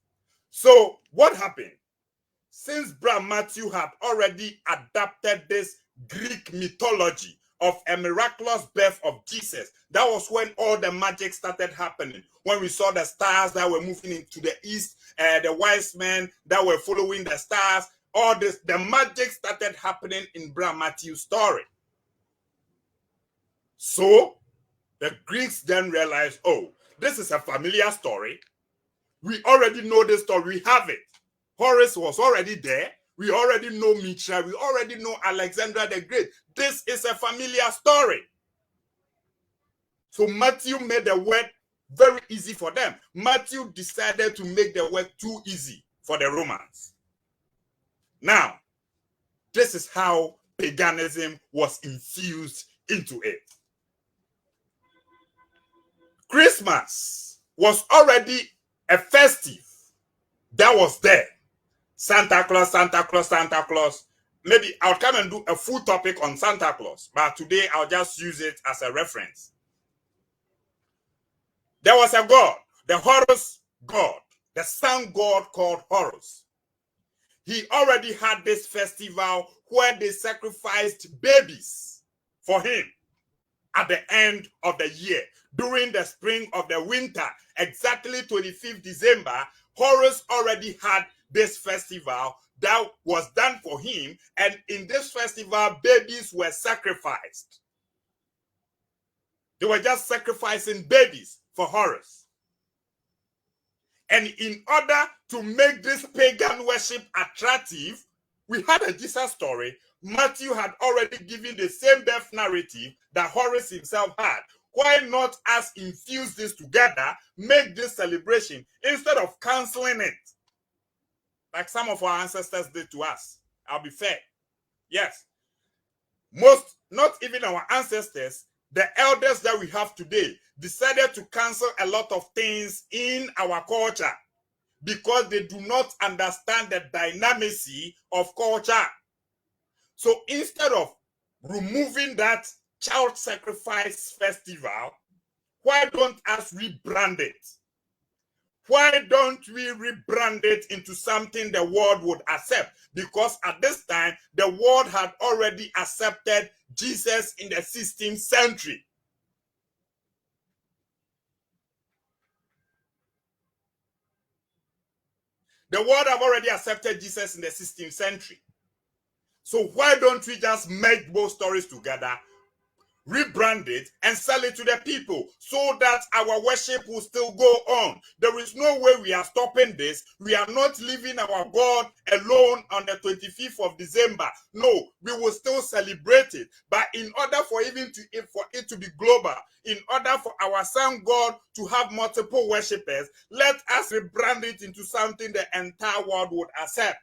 So what happened? Since Brother Matthew had already adapted this Greek mythology of a miraculous birth of Jesus, that was when all the magic started happening. When we saw the stars that were moving into the east, the wise men that were following the stars, all this, the magic started happening in Brother Matthew's story. So the Greeks then realized, oh, this is a familiar story. We already know this story. We have it. Horus was already there. We already know Mitra. We already know Alexander the Great. This is a familiar story. So Matthew made the work very easy for them. Matthew decided to make the work too easy for the Romans. Now, this is how paganism was infused into it. Christmas was already a festive that was there. Santa Claus, Santa Claus, Santa Claus. Maybe I'll come and do a full topic on Santa Claus, but today I'll just use it as a reference. There was a god, the Horus god, the sun god called Horus. He already had this festival where they sacrificed babies for him at the end of the year. During the spring of the winter, exactly 25th December, Horus already had this festival that was done for him, and in this festival, babies were sacrificed. They were just sacrificing babies for Horus. And in order to make this pagan worship attractive, we had a Jesus story. Matthew had already given the same birth narrative that Horus himself had. Why not us infuse this together, make this celebration, instead of canceling it, like some of our ancestors did to us? I'll be fair. Yes. Most, not even our ancestors, the elders that we have today decided to cancel a lot of things in our culture because they do not understand the dynamicy of culture. So instead of removing that child sacrifice festival, why don't us rebrand it? Why don't we rebrand it into something the world would accept? Because at this time, the world had already accepted Jesus in the 16th century. The world have already accepted Jesus in the 16th century. So why don't we just merge both stories together, rebrand it, and sell it to the people so that our worship will still go on? There is no way we are stopping this. We are not leaving our God alone on the 25th of December. No, we will still celebrate it. But in order for it to be global, in order for our sun God to have multiple worshippers, let us rebrand it into something the entire world would accept.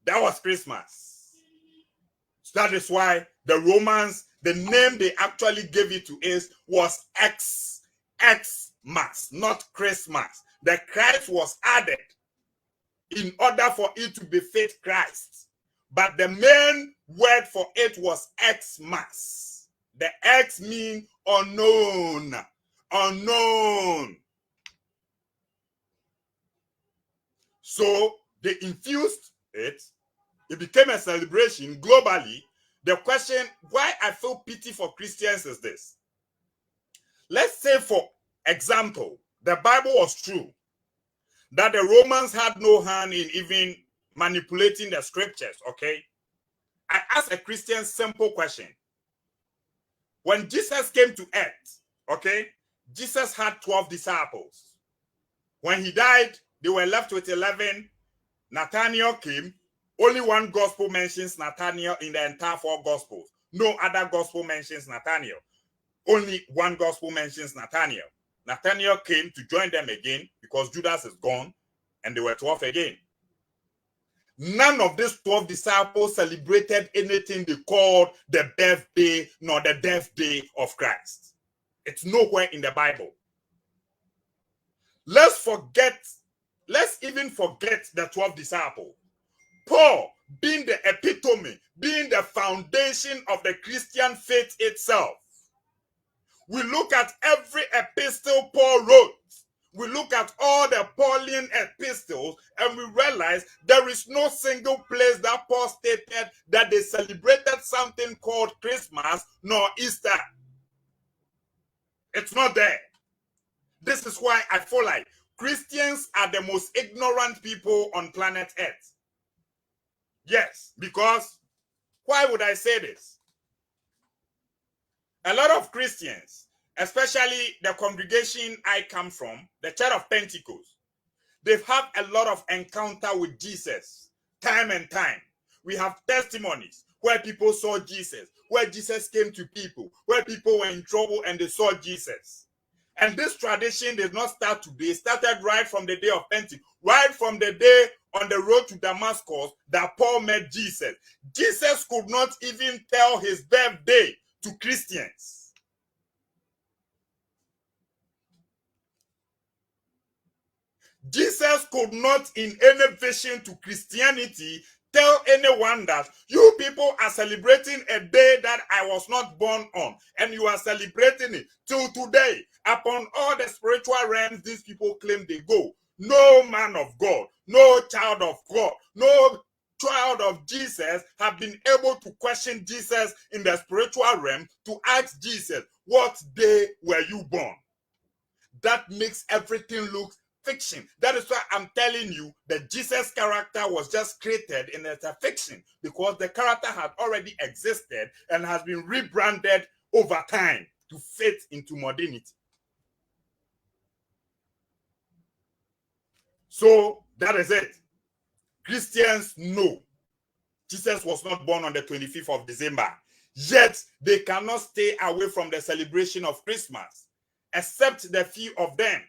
That was Christmas. So that is why the Romans, the name they actually gave it to us was Xmas, not Christmas. The Christ was added in order for it to befit Christ. But the main word for it was Xmas. The X means unknown. Unknown. So they infused it. It became a celebration globally. The question why I feel pity for Christians is this. Let's say, for example, the Bible was true, that the Romans had no hand in even manipulating the scriptures, okay? I ask a Christian simple question. When Jesus came to earth, okay, Jesus had 12 disciples. When he died, they were left with 11. Nathanael came. Only one gospel mentions Nathanael in the entire 4 gospels. No other gospel mentions Nathanael. Only one gospel mentions Nathanael. Nathanael came to join them again because Judas is gone, and they were 12 again. None of these 12 disciples celebrated anything they called the birthday nor the death day of Christ. It's nowhere in the Bible. Let's even forget the 12 disciples. Paul, being the epitome, being the foundation of the Christian faith itself. We look at every epistle Paul wrote. We look at all the Pauline epistles and we realize there is no single place that Paul stated that they celebrated something called Christmas nor Easter. It's not there. This is why I feel like Christians are the most ignorant people on planet Earth. Yes, because why would I say this? A lot of Christians, especially the congregation I come from, the Church of Pentecost, they've had a lot of encounter with Jesus, time and time. We have testimonies where people saw Jesus, where Jesus came to people, where people were in trouble and they saw Jesus. And this tradition did not start today. It started right from the day of Pentecost, right from the day on the road to Damascus that Paul met Jesus. Jesus could not even tell his birthday to Christians. Jesus could not in any vision to Christianity tell anyone that you people are celebrating a day that I was not born on, and you are celebrating it till today. Upon all the spiritual realms these people claim they go, no man of God, no child of God, no child of Jesus have been able to question Jesus in the spiritual realm to ask Jesus, what day were you born? That makes everything look fiction. That is why I'm telling you the Jesus character was just created in a fiction, because the character had already existed and has been rebranded over time to fit into modernity. So that is it. Christians know Jesus was not born on the 25th of December, yet they cannot stay away from the celebration of Christmas, except the few of them.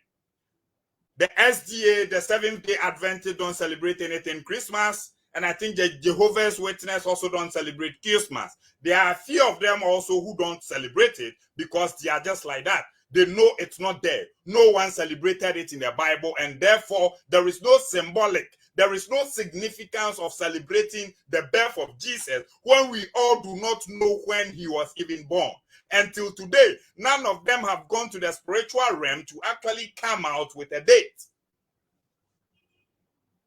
The SDA, the Seventh-day Adventists, don't celebrate anything Christmas, and I think the Jehovah's Witnesses also don't celebrate Christmas. There are a few of them also who don't celebrate it because they are just like that. They know it's not there. No one celebrated it in the Bible, and therefore there is no symbolic there is no significance of celebrating the birth of Jesus when we all do not know when he was even born. Until today, none of them have gone to the spiritual realm to actually come out with a date.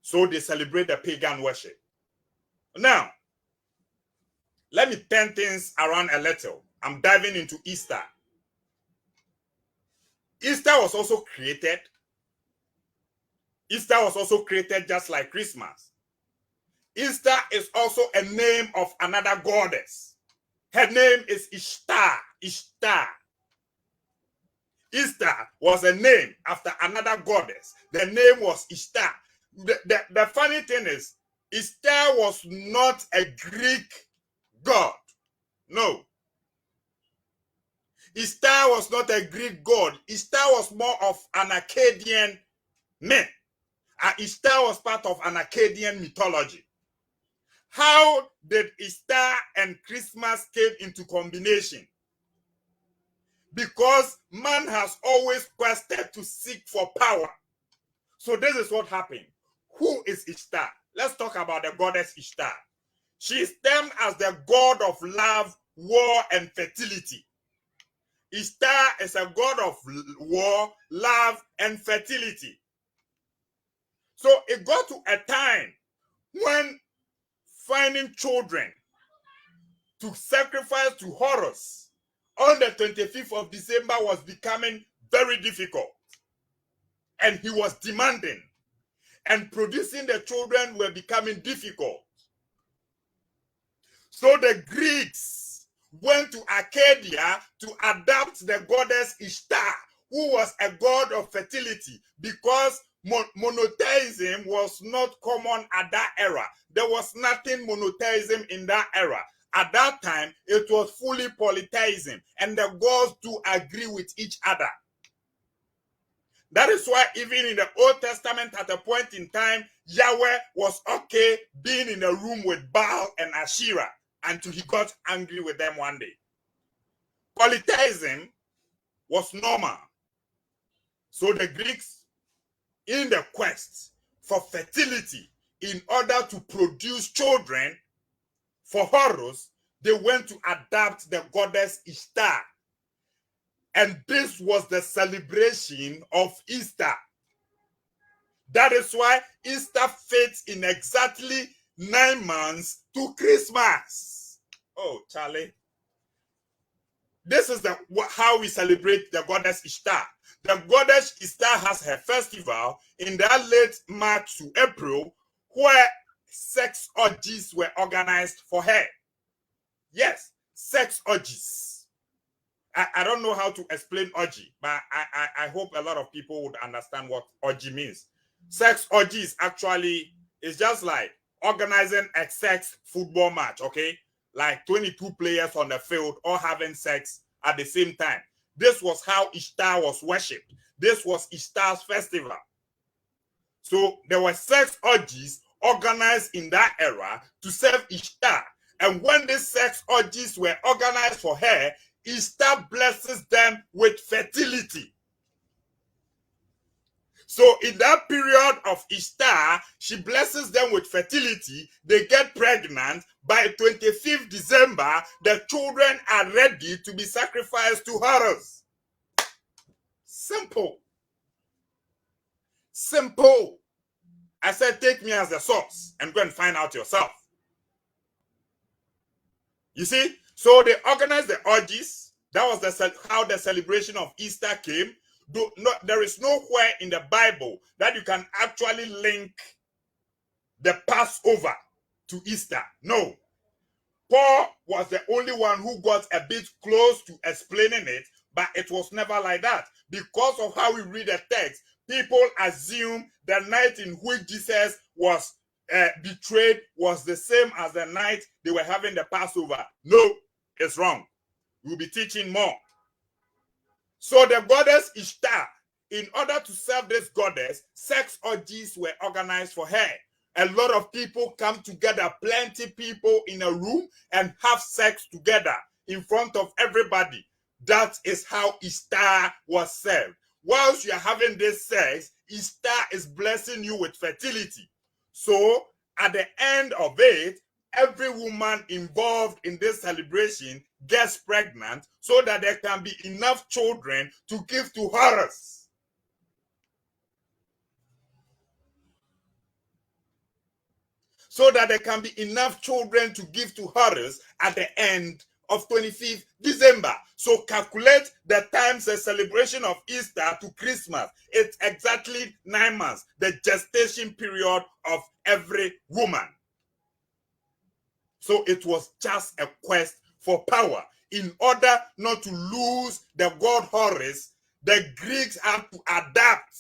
So they celebrate the pagan worship. Now, let me turn things around a little. I'm diving into Easter. Easter was also created. Easter was also created just like Christmas. Easter is also a name of another goddess. Her name is Ishtar. Ishtar. Easter was a name after another goddess. The name was Ishtar. The funny thing is, Ishtar was not a Greek god. No. Ishtar was not a Greek god. Ishtar was more of an Akkadian myth. Ishtar was part of an Akkadian mythology. How did Easter and Christmas came into combination? Because man has always quested to seek for power. So this is what happened. Who is Ishtar? Let's talk about the goddess Ishtar. She is termed as the god of love, war, and fertility. Ishtar is a god of war, love, and fertility. So it got to a time when finding children to sacrifice to Horus on the 25th of December was becoming very difficult. And he was demanding. And producing the children were becoming difficult. So the Greeks went to Arcadia to adopt the goddess Ishtar, who was a god of fertility, because monotheism was not common at that era. There was nothing monotheism in that era. At that time, it was fully polytheism, and the gods do agree with each other. That is why even in the Old Testament, at a point in time, Yahweh was okay being in a room with Baal and Asherah until he got angry with them one day. Polytheism was normal. So the Greeks, in the quest for fertility, in order to produce children for Horus, they went to adopt the goddess Ishtar. And this was the celebration of Easter. That is why Easter fits in exactly 9 months to Christmas. Oh, Charlie. This is how we celebrate the goddess Ishtar. The goddess Ishtar has her festival in the late March to April, where sex orgies were organized for her. Yes, sex orgies. I don't know how to explain orgy, but I hope a lot of people would understand what orgy means. Sex orgies actually is just like organizing a sex football match, okay? Like 22 players on the field all having sex at the same time. This was how Ishtar was worshipped. This was Ishtar's festival. So there were sex orgies organized in that era to serve Ishtar. And when these sex orgies were organized for her, Ishtar blesses them with fertility. So in that period of Ishtar, she blesses them with fertility. They get pregnant. By 25th December, the children are ready to be sacrificed to Horus. Simple. Simple. I said, take me as the source and go and find out yourself. You see? So they organized the orgies. That was how the celebration of Easter came. There is nowhere in the Bible that you can actually link the Passover to Easter. No. Paul was the only one who got a bit close to explaining it, but it was never like that. Because of how we read the text, people assume the night in which Jesus was betrayed was the same as the night they were having the Passover. No, it's wrong. We'll be teaching more. So the goddess Ishtar, in order to serve this goddess, sex orgies were organized for her. A lot of people come together, plenty people in a room, and have sex together in front of everybody. That is how Ishtar was served. Whilst you are having this sex, Ishtar is blessing you with fertility. So at the end of it, every woman involved in this celebration gets pregnant so that there can be enough children to give to Horus. So that there can be enough children to give to Horus at the end of 25th December. So calculate the times the celebration of Easter to Christmas. It's exactly 9 months, the gestation period of every woman. So it was just a quest for power. In order not to lose the god Horus, the Greeks had to adapt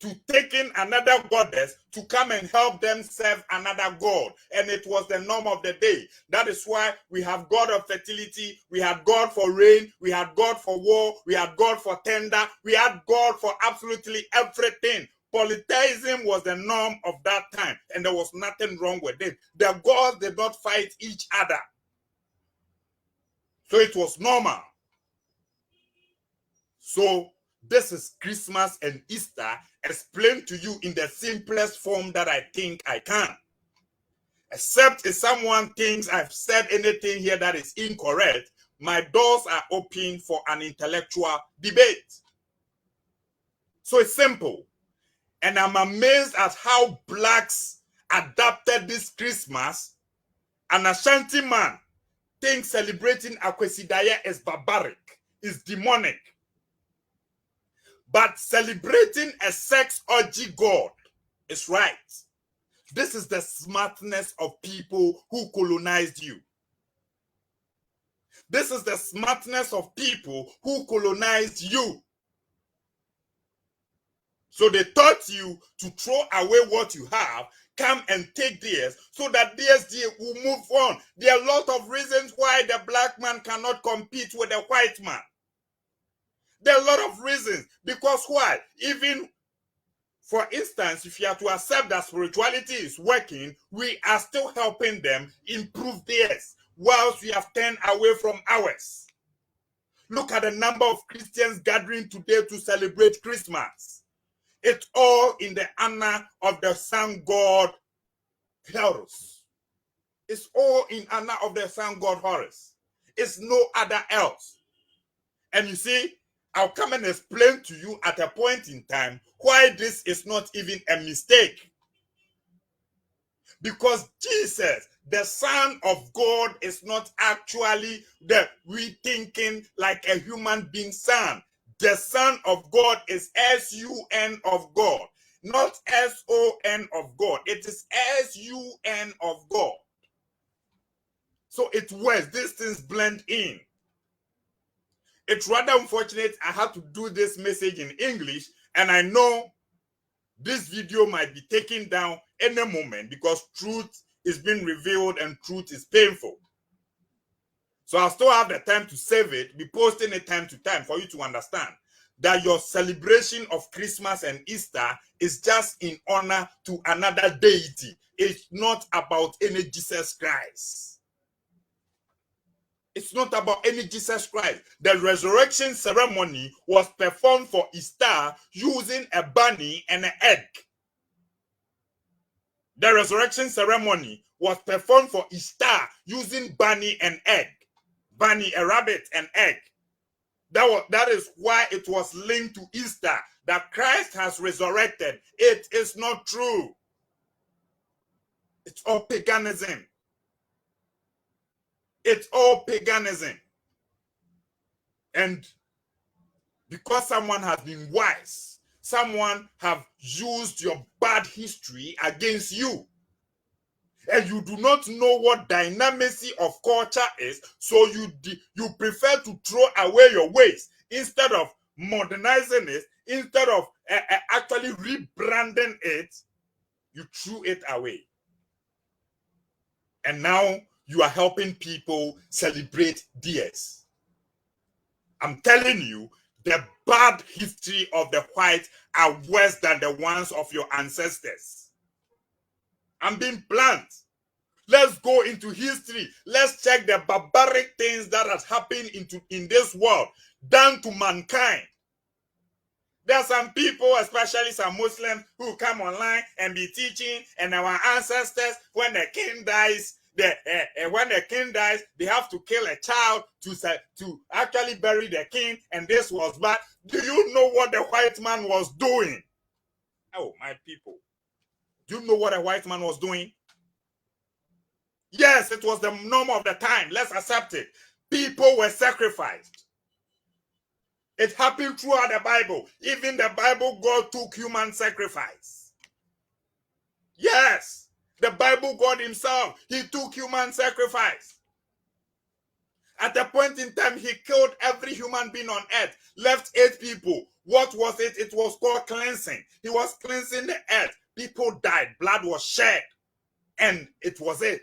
to taking another goddess to come and help them serve another god. And it was the norm of the day. That is why we have God of fertility, we had God for rain, we had God for war, we had God for tender, we had God for absolutely everything. Polytheism was the norm of that time, and there was nothing wrong with it. The gods did not fight each other. So it was normal. So this is Christmas and Easter explained to you in the simplest form that I think I can. Except if someone thinks I've said anything here that is incorrect, my doors are open for an intellectual debate. So it's simple. And I'm amazed at how blacks adapted this Christmas. An Ashanti man thinks celebrating Akwesidaya is barbaric, is demonic. But celebrating a sex orgy god is right. This is the smartness of people who colonized you. This is the smartness of people who colonized you. So they taught you to throw away what you have, come and take theirs, so that theirs will move on. There are a lot of reasons why the black man cannot compete with the white man. There are a lot of reasons. Because why? Even, for instance, if you are to accept that spirituality is working, we are still helping them improve theirs, whilst we have turned away from ours. Look at the number of Christians gathering today to celebrate Christmas. It's all in the honor of the sun god Horus. It's all in honor of the sun god Horus. It's no other else. And you see, I'll come and explain to you at a point in time why this is not even a mistake. Because Jesus, the Son of God, is not actually the we-thinking like a human being son. The Son of God is S-U-N of God, not S-O-N of God. It is S-U-N of God. So it works. These things blend in. It's rather unfortunate I have to do this message in English, and I know this video might be taken down any moment because truth is being revealed and truth is painful. So I'll still have the time to save it, be posting it time to time for you to understand that your celebration of Christmas and Easter is just in honor to another deity. It's not about any Jesus Christ. It's not about any Jesus Christ. The resurrection ceremony was performed for Easter using a bunny and an egg. The resurrection ceremony was performed for Easter using bunny and egg. Bunny, a rabbit, and egg. That is why it was linked to Easter, that Christ has resurrected. It is not true. It's all paganism. It's all paganism. And because someone has been wise, someone have used your bad history against you, and you do not know what dynamism of culture is, so you prefer to throw away your ways instead of modernizing it, instead of actually rebranding it. You threw it away. And now you are helping people celebrate theirs. I'm telling you, the bad history of the whites are worse than the ones of your ancestors. I'm being blunt. Let's go into history. Let's check the barbaric things that has happened in this world done to mankind. There are some people, especially some Muslims, who come online and be teaching, and our ancestors, when the king dies, they have to kill a child to actually bury the king, and this was bad. Do you know what the white man was doing? Oh, my people. Do you know what a white man was doing? Yes, it was the norm of the time. Let's accept it. People were sacrificed. It happened throughout the Bible. Even the Bible, God took human sacrifice. Yes, the Bible, God himself, he took human sacrifice. At a point in time, he killed every human being on earth, left 8 people. What was it? It was called cleansing. He was cleansing the earth. People died. Blood was shed. And it was it.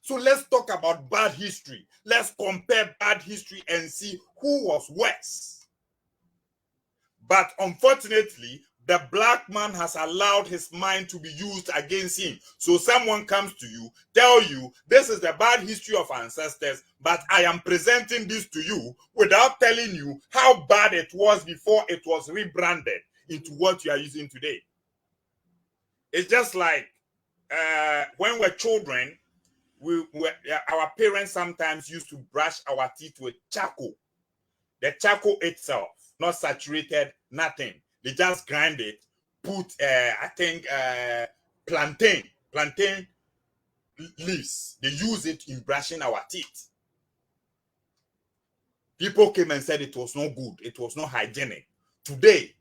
So let's talk about bad history. Let's compare bad history and see who was worse. But unfortunately, the black man has allowed his mind to be used against him. So someone comes to you, tell you, this is the bad history of ancestors, but I am presenting this to you without telling you how bad it was before it was rebranded into what you are using today. It's just like when we're children, our parents sometimes used to brush our teeth with charcoal. The charcoal itself, not saturated, nothing. They just grind it, put, I think, plantain leaves. They use it in brushing our teeth. People came and said it was not good. It was not hygienic. Today,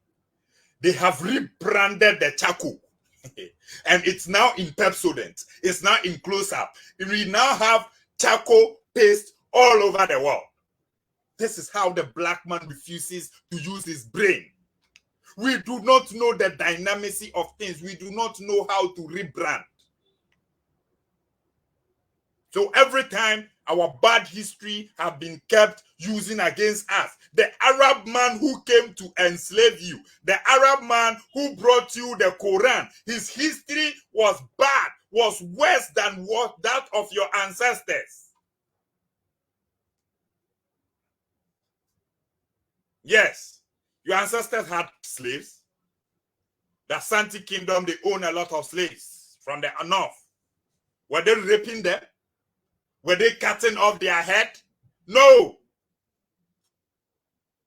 they have rebranded the charcoal. And it's now in Pepsodent. It's now in Close-Up. We now have charcoal paste all over the world. This is how the black man refuses to use his brain. We do not know the dynamics of things. We do not know how to rebrand. So every time our bad history have been kept using against us, the Arab man who came to enslave you, the Arab man who brought you the Quran, his history was bad, was worse than that of your ancestors. Yes, your ancestors had slaves. The Asante Kingdom, they own a lot of slaves from the north. Were they raping them? Were they cutting off their head? No.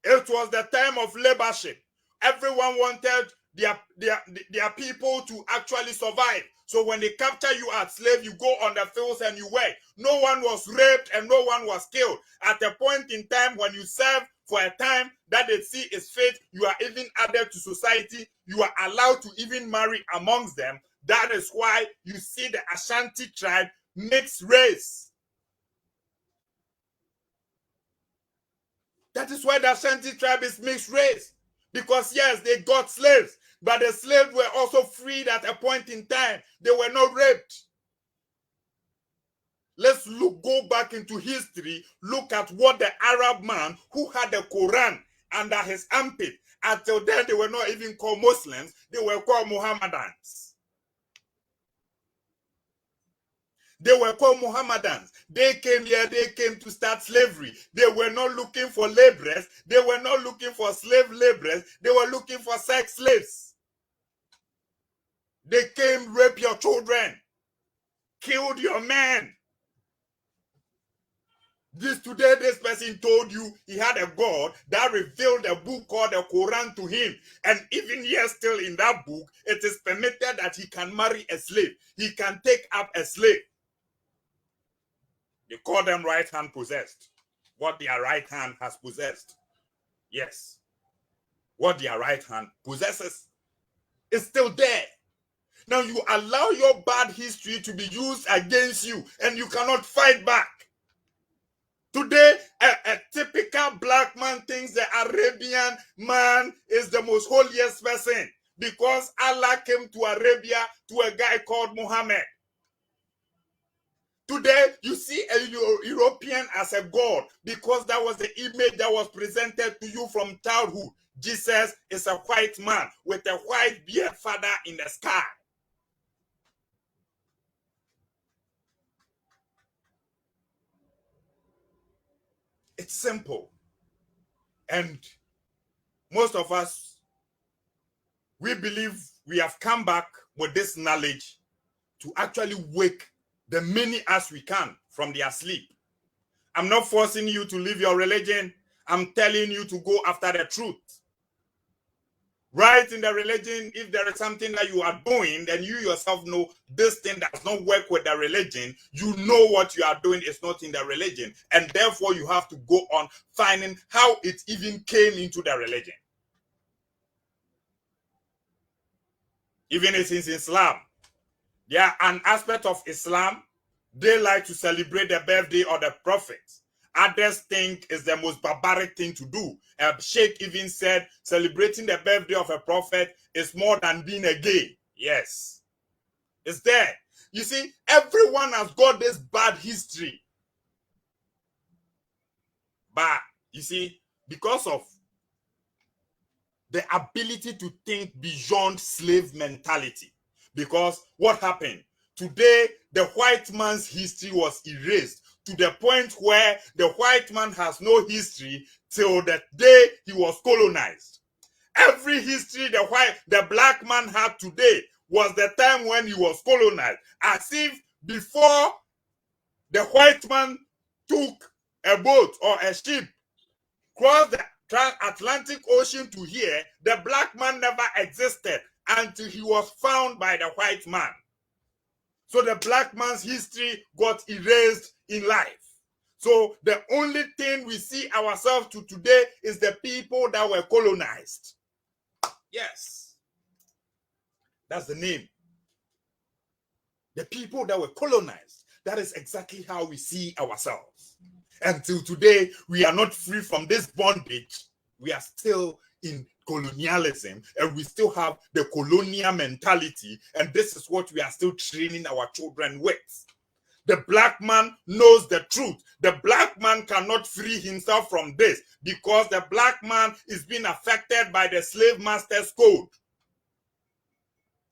It was the time of laborship. Everyone wanted their people to actually survive. So when they capture you as slave, you go on the fields and you work. No one was raped and no one was killed. At a point in time when you serve for a time that they see is fit, you are even added to society. You are allowed to even marry amongst them. That is why you see the Ashanti tribe mixed race. That is why the Ashanti tribe is mixed race. Because yes, they got slaves, but the slaves were also freed at a point in time. They were not raped. Let's go back into history, look at what the Arab man who had the Quran under his armpit, until then they were not even called Muslims, they were called Mohammedans. They were called Mohammedans. They came here, they came to start slavery. They were not looking for laborers. They were not looking for slave laborers. They were looking for sex slaves. They came, rape your children, killed your men. This person told you he had a God that revealed a book called the Quran to him. And even here still in that book, it is permitted that he can marry a slave. He can take up a slave. They call them right hand possessed. What their right hand has possessed. Yes. What their right hand possesses is still there. Now you allow your bad history to be used against you and you cannot fight back. Today, a typical black man thinks the Arabian man is the most holiest person because Allah came to Arabia to a guy called Muhammad. Today, you see a European as a god because that was the image that was presented to you from childhood. Jesus is a white man with a white beard father in the sky. It's simple. And most of us, we believe we have come back with this knowledge to actually wake the many as we can from their sleep. I'm not forcing you to leave your religion. I'm telling you to go after the truth. Right in the religion, if there is something that you are doing, then you yourself know this thing does not work with the religion. You know what you are doing is not in the religion. And therefore, you have to go on finding how it even came into the religion. Even if it's Islam, there are an aspect of Islam, they like to celebrate the birthday of the prophet. Others think it's the most barbaric thing to do. A sheikh even said celebrating the birthday of a prophet is more than being a gay. Yes, it's there. You see, everyone has got this bad history. But you see, because of the ability to think beyond slave mentality, because what happened? Today, the white man's history was erased to the point where the white man has no history till the day he was colonized. Every history the black man had today was the time when he was colonized, as if before the white man took a boat or a ship, crossed the Atlantic Ocean to here, the black man never existed until he was found by the white man. So the black man's history got erased in life. So the only thing we see ourselves to today is the people that were colonized. Yes. That's the name. The people that were colonized. That is exactly how we see ourselves. Until today, we are not free from this bondage. We are still in colonialism, and we still have the colonial mentality, and this is what we are still training our children with. The black man knows the truth. The black man cannot free himself from this because the black man is being affected by the slave master's code.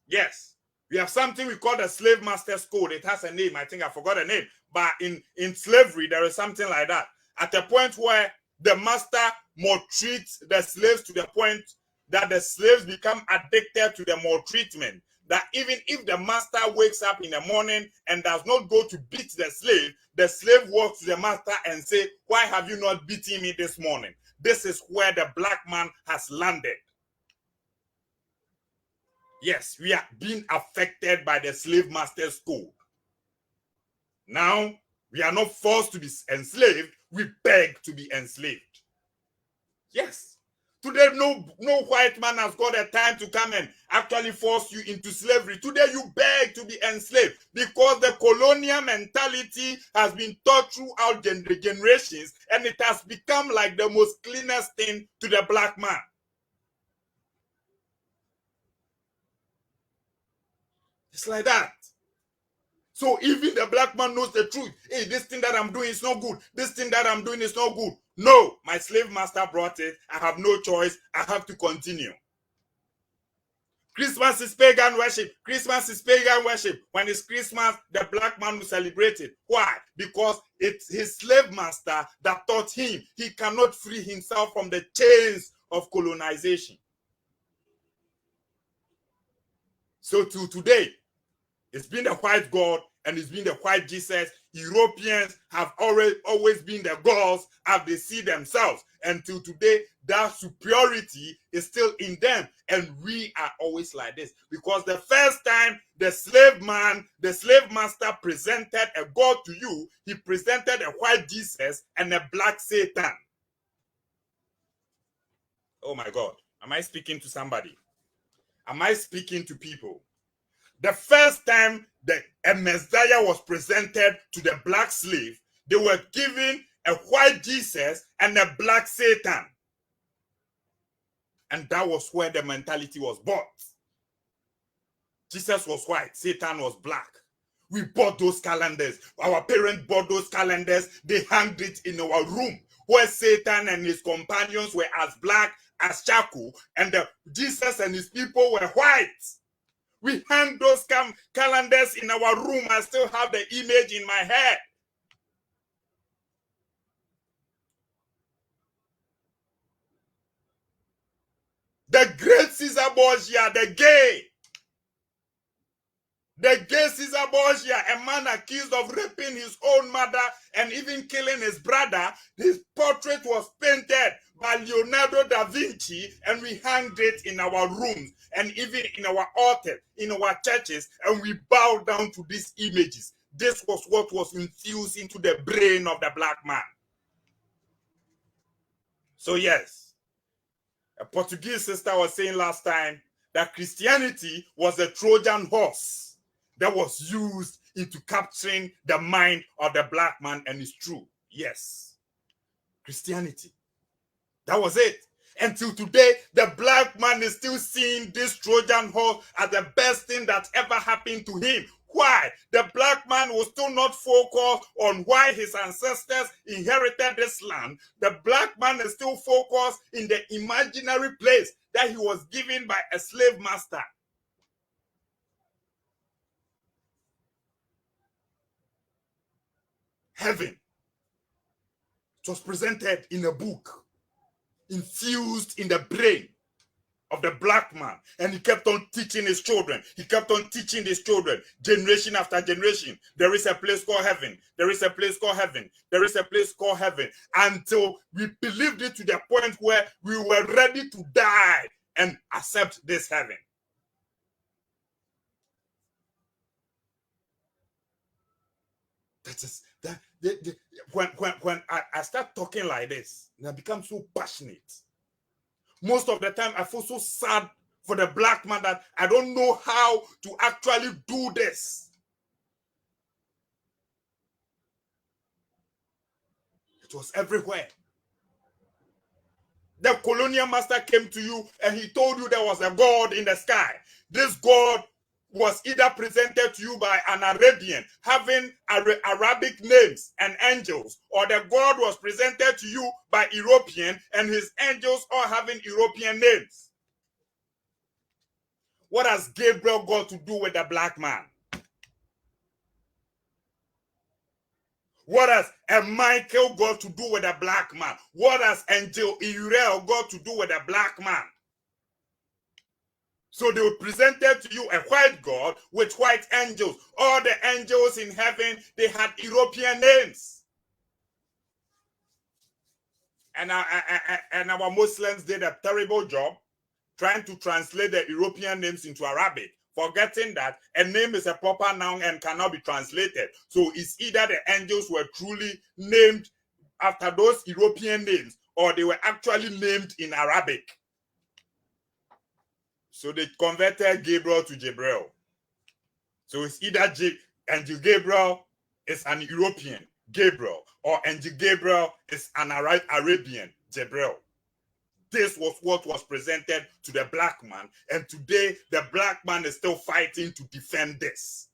Yes, we have something we call the slave master's code. It has a name. I think I forgot the name. But in slavery, there is something like that. At a point where the master maltreats the slaves to the point that the slaves become addicted to the maltreatment. That even if the master wakes up in the morning and does not go to beat the slave walks to the master and say, "Why have you not beaten me this morning?" This is where the black man has landed. Yes, we are being affected by the slave master's code. Now, we are not forced to be enslaved, we beg to be enslaved. Yes. Today, no white man has got a time to come and actually force you into slavery. Today, you beg to be enslaved because the colonial mentality has been taught throughout the generations, and it has become like the most cleanest thing to the black man. It's like that. So even the black man knows the truth. Hey, this thing that I'm doing is not good. This thing that I'm doing is not good. No, my slave master brought it. I have no choice. I have to continue. Christmas is pagan worship. Christmas is pagan worship. When it's Christmas, the black man will celebrate it. Why? Because it's his slave master that taught him he cannot free himself from the chains of colonization. So till today, it's been the white God and it's been the white Jesus. Europeans have always been the gods as they see themselves. Until today, that superiority is still in them. And we are always like this. Because the first time the slave master presented a God to you, he presented a white Jesus and a black Satan. Oh my God. Am I speaking to somebody? Am I speaking to people? The first time a Messiah was presented to the black slave, they were given a white Jesus and a black Satan. And that was where the mentality was bought. Jesus was white, Satan was black. We bought those calendars. Our parents bought those calendars. They hanged it in our room where Satan and his companions were as black as charcoal, and Jesus and his people were white. We hang those calendars in our room. I still have the image in my head. Caesar Borgia, the gay Caesar Borgia, a man accused of raping his own mother and even killing his brother. His portrait was painted by Leonardo da Vinci, and we hanged it in our rooms and even in our altars, in our churches, and we bow down to these images. This was what was infused into the brain of the black man. So yes, a Portuguese sister was saying last time that Christianity was a Trojan horse that was used into capturing the mind of the black man, and it's true. Yes, Christianity. That was it. Until today, the black man is still seeing this Trojan horse as the best thing that ever happened to him. Why? The black man was still not focused on why his ancestors inherited this land. The black man is still focused in the imaginary place that he was given by a slave master. Heaven. It was presented in a book, infused in the brain of the black man, and he kept on teaching his children. He kept on teaching his children, generation after generation. There is a place called heaven. There is a place called heaven. There is a place called heaven. Until we believed it to the point where we were ready to die and accept this heaven. That is that. When I start talking like this, and I become so passionate. Most of the time, I feel so sad for the black man that I don't know how to actually do this. It was everywhere. The colonial master came to you and he told you there was a God in the sky. This God was either presented to you by an Arabian having Arabic names and angels, or the God was presented to you by European and his angels all having European names. What has Gabriel got to do with the black man? What has a Michael got to do with the black man? What has Angel Uriel got to do with the black man? So they presented to you a white God with white angels. All the angels in heaven, they had European names. And our Muslims did a terrible job trying to translate the European names into Arabic, forgetting that a name is a proper noun and cannot be translated. So it's either the angels were truly named after those European names, or they were actually named in Arabic. So they converted Gabriel to Gabriel. So it's either Angel Gabriel is an European, Gabriel, or Angel Gabriel is an Arabian, Gabriel. This was what was presented to the black man, and today the black man is still fighting to defend this.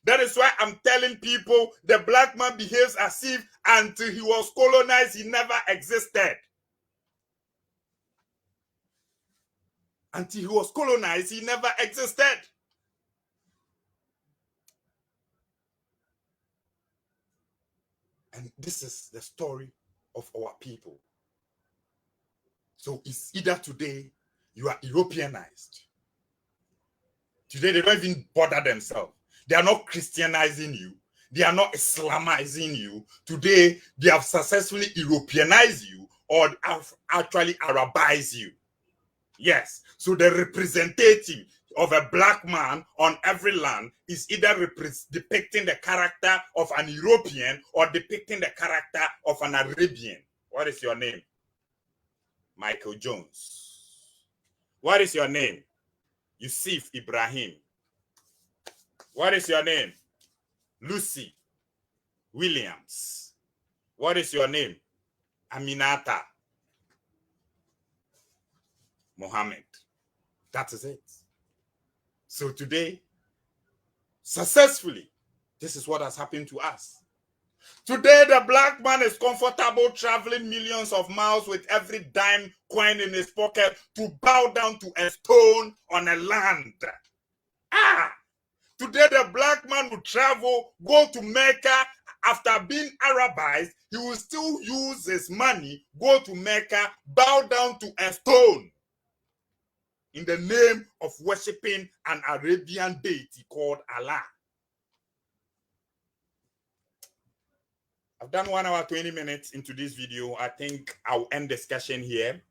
That is why I'm telling people the black man behaves as if until he was colonized, he never existed. Until he was colonized, he never existed. And this is the story of our people. So it's either today you are Europeanized. Today they don't even bother themselves. They are not Christianizing you. They are not Islamizing you. Today they have successfully Europeanized you, or have actually Arabized you. Yes. So the representative of a black man on every land is either depicting the character of an European or depicting the character of an Arabian. What is your name? Michael Jones. What is your name? Yusuf Ibrahim. What is your name? Lucy Williams. What is your name? Aminata Mohammed. That is it. So today, successfully, this is what has happened to us. Today, the black man is comfortable traveling millions of miles with every dime coin in his pocket to bow down to a stone on a land. Today, the black man will travel, go to Mecca. After being Arabized, he will still use his money, go to Mecca, bow down to a stone. in the name of worshiping an Arabian deity called Allah. I've done 1 hour, 20 minutes into this video. I think I'll end discussion here.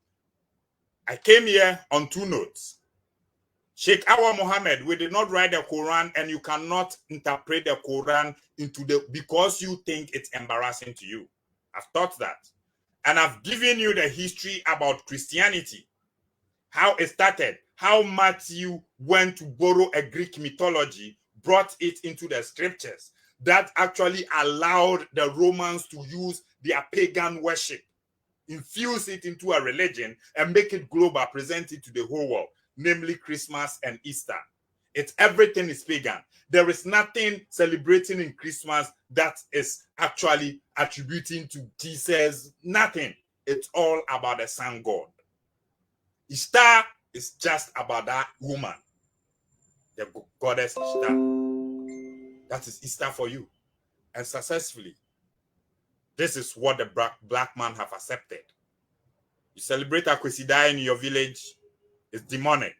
I came here on 2 notes. Sheikh Awa Muhammad, we did not write the Quran, and you cannot interpret the Quran because you think it's embarrassing to you. I've taught that. And I've given you the history about Christianity, how it started, how Matthew went to borrow a Greek mythology, brought it into the scriptures, that actually allowed the Romans to use their pagan worship, infuse it into a religion, and make it global, present it to the whole world, namely Christmas and Easter. Everything is pagan. There is nothing celebrating in Christmas that is actually attributing to Jesus. Nothing. It's all about the sun god. Easter is just about that woman, the goddess Ishtar. That is Easter for you. And successfully, this is what the black man have accepted. You celebrate Akwesidai in your village, it's demonic.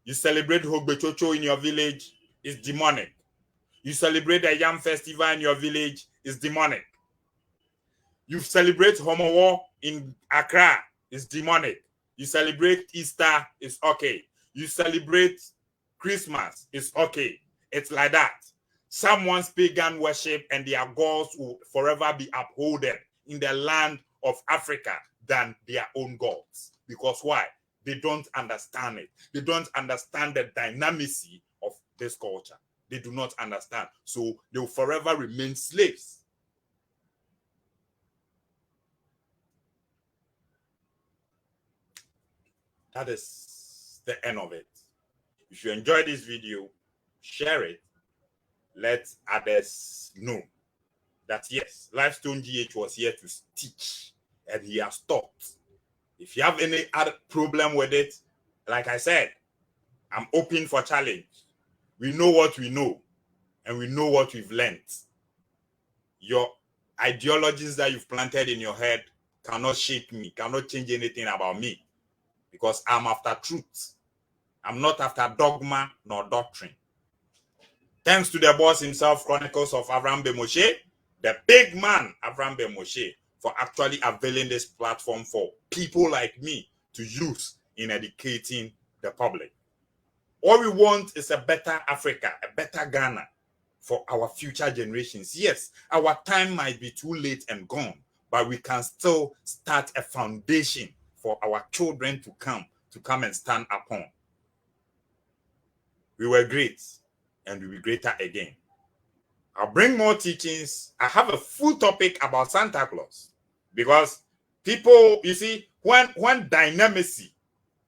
You celebrate Hogbechocho in your village, it's demonic. You celebrate the Yam Festival in your village, it's demonic. You celebrate Homowo in Accra, it's demonic. You celebrate Easter, it's okay. You celebrate Christmas, it's okay. It's like that. Someone's pagan worship and their gods will forever be upholded in the land of Africa than their own gods. Because why? They don't understand it. They don't understand the dynamicy of this culture. They do not understand. So they will forever remain slaves. That is the end of it. If you enjoyed this video, share it. Let others know that yes, Lifestone GH was here to teach and he has taught. If you have any other problem with it, like I said, I'm open for challenge. We know what we know and we know what we've learned. Your ideologies that you've planted in your head cannot shake me, cannot change anything about me, because I'm after truth. I'm not after dogma nor doctrine. Thanks to the boss himself, Chronicles of Avram Ben Moshe, the big man, Avram Ben Moshe, for actually availing this platform for people like me to use in educating the public. All we want is a better Africa, a better Ghana for our future generations. Yes, our time might be too late and gone, but we can still start a foundation for our children to come and stand upon. We were great, and we'll be greater again. I'll bring more teachings. I have a full topic about Santa Claus, because people, you see, when dynamism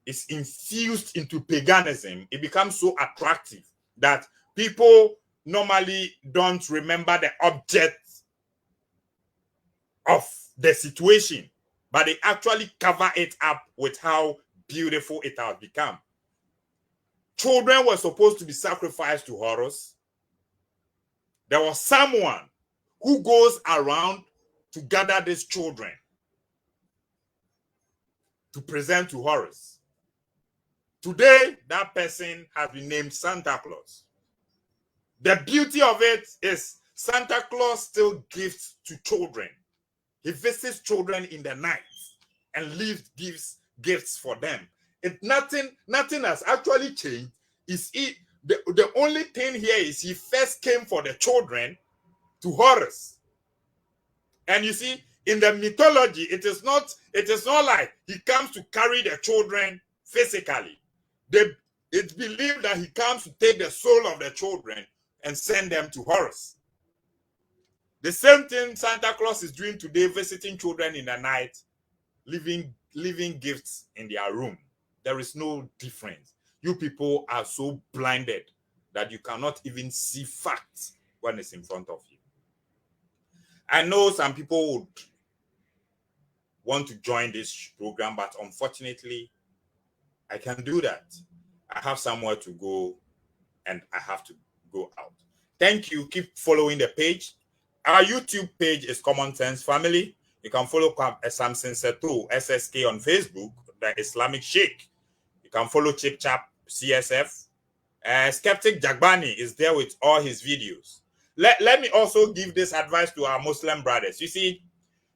is infused into paganism, it becomes so attractive that people normally don't remember the object of the situation, but they actually cover it up with how beautiful it has become. Children were supposed to be sacrificed to Horus. There was someone who goes around to gather these children to present to Horus. Today, that person has been named Santa Claus. The beauty of it is Santa Claus still gives to children. He visits children in the night and leaves gifts for them. Nothing has actually changed. The only thing here is he first came for the children to Horus. And you see, in the mythology, it is not like he comes to carry the children physically. It's believed that he comes to take the soul of the children and send them to Horus. The same thing Santa Claus is doing today, visiting children in the night, leaving gifts in their room. There is no difference. You people are so blinded that you cannot even see facts when it's in front of you. I know some people would want to join this program, but unfortunately, I can't do that. I have somewhere to go and I have to go out. Thank you. Keep following the page. Our YouTube page is Common Sense Family. You can follow Samson Seto, SSK on Facebook, the Islamic Sheikh. You can follow Chip Chap CSF. Skeptic Jagbani is there with all his videos. Let me also give this advice to our Muslim brothers. You see,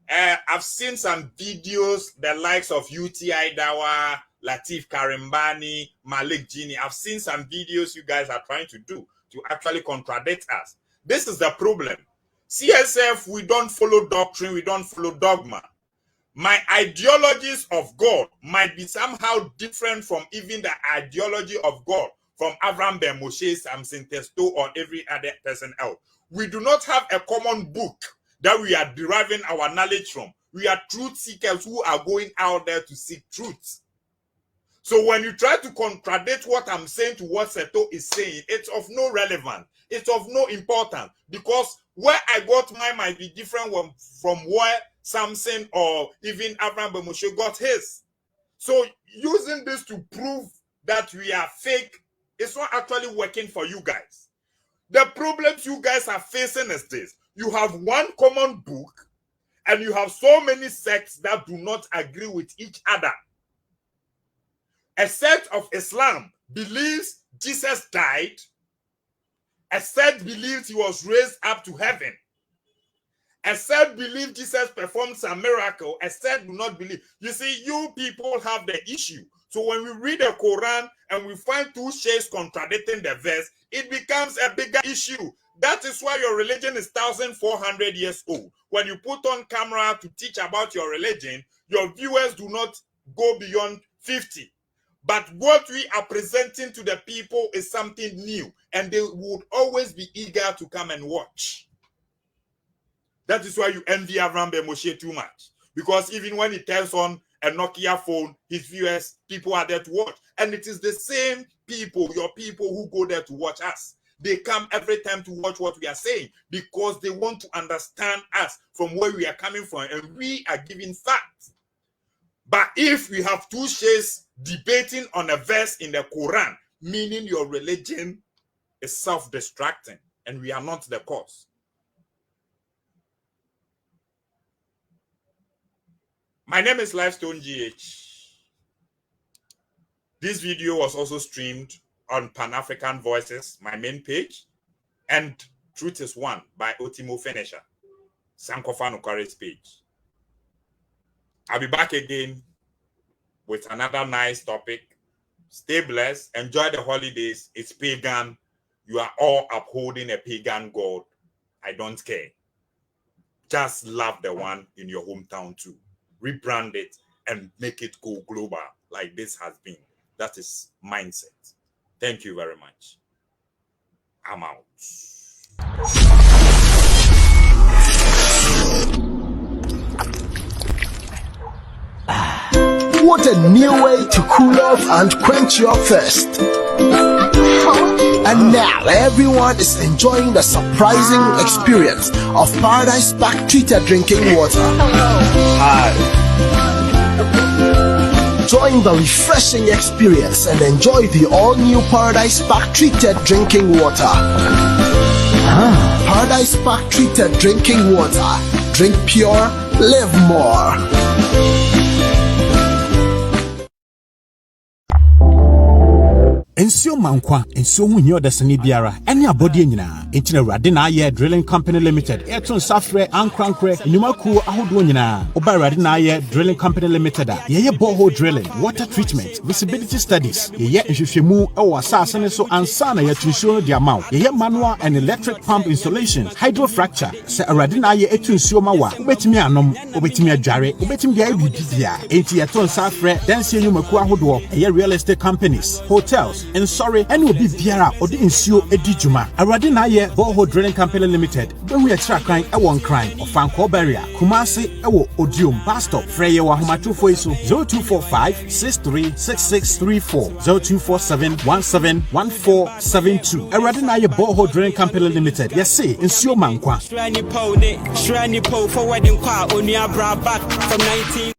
I've seen some videos, the likes of UTI Dawa, Latif Karimbani, Malik Jini. I've seen some videos you guys are trying to do to actually contradict us. This is the problem. CSF, we don't follow doctrine, we don't follow dogma. My ideologies of God might be somehow different from even the ideology of God from Avram Ben Moshe, Samson Testo, or every other person else. We do not have a common book that we are deriving our knowledge from. We are truth seekers who are going out there to seek truth. So when you try to contradict what I'm saying to what Seto is saying, it's of no relevance. It's of no importance, because where I got mine might be different from where Samson or even Abraham Ben Moshe got his. So using this to prove that we are fake, it's not actually working for you guys. The problems you guys are facing is this. You have one common book, and you have so many sects that do not agree with each other. A sect of Islam believes Jesus died. A sect believes he was raised up to heaven. A sect believes Jesus performed some miracle. A sect do not believe. You see, you people have the issue. So when we read the Quran and we find two sheikhs contradicting the verse, it becomes a bigger issue. That is why your religion is 1,400 years old. When you put on camera to teach about your religion, your viewers do not go beyond 50. But what we are presenting to the people is something new, and they would always be eager to come and watch. That is why you envy Avram Ben Moshe too much. Because even when he turns on a Nokia phone, his viewers, people are there to watch. And it is the same people, your people, who go there to watch us. They come every time to watch what we are saying because they want to understand us from where we are coming from, and we are giving facts. But if we have two sheikhs debating on a verse in the Quran, meaning your religion is self-destructing, and we are not the cause. My name is Lifestone GH. This video was also streamed on Pan-African Voices, my main page, and Truth is One by Otimo Fenesha, Sankofa Nukare's page. I'll be back again with another nice topic. Stay blessed. Enjoy the holidays. It's pagan. You are all upholding a pagan god. I don't care. Just love the one in your hometown too. Rebrand it and make it go global like this has been. That is mindset. Thank you very much. I'm out. What a new way to cool off and quench your thirst. And now everyone is enjoying the surprising experience of Paradise Park treated drinking water. Hi. Join the refreshing experience and enjoy the all-new Paradise Park treated drinking water. Paradise Park treated drinking water. Drink pure, live more. Ensio mankwa, ensio hunyo desani biara. Eni abodi nyina. Entine rade na aye Drilling Company Limited. Eton safre ankrankre nyumaku ahodo nyina. Oba rade na aye Drilling Company Limited. Yeye borehole drilling, water treatment, visibility studies. Yeye nhwehwemu ewo asase ne so ansa na yetunsuo de amount. Yeye manual and electric pump installations, hydrofracture. Se rade na aye etunsuo mawa. Obetimi anom, obetimi adware, obetimi dia bibia. Enti yeton safre dense nyumaku ahodo. Yeye real estate companies, hotels, and sorry, and will be biara or the insio edijuma. Arade na ye borehole Drilling Company Limited. When we are tracking a one crime or Fanco barrier. Kumasi ewo odium pastor Freye wa humachu foiso 0245 636634 0247 171472. Arade na ye borehole Drilling Company Limited. Yes, say insio mankwa. Shrani po forward in kwa onia bra back from 19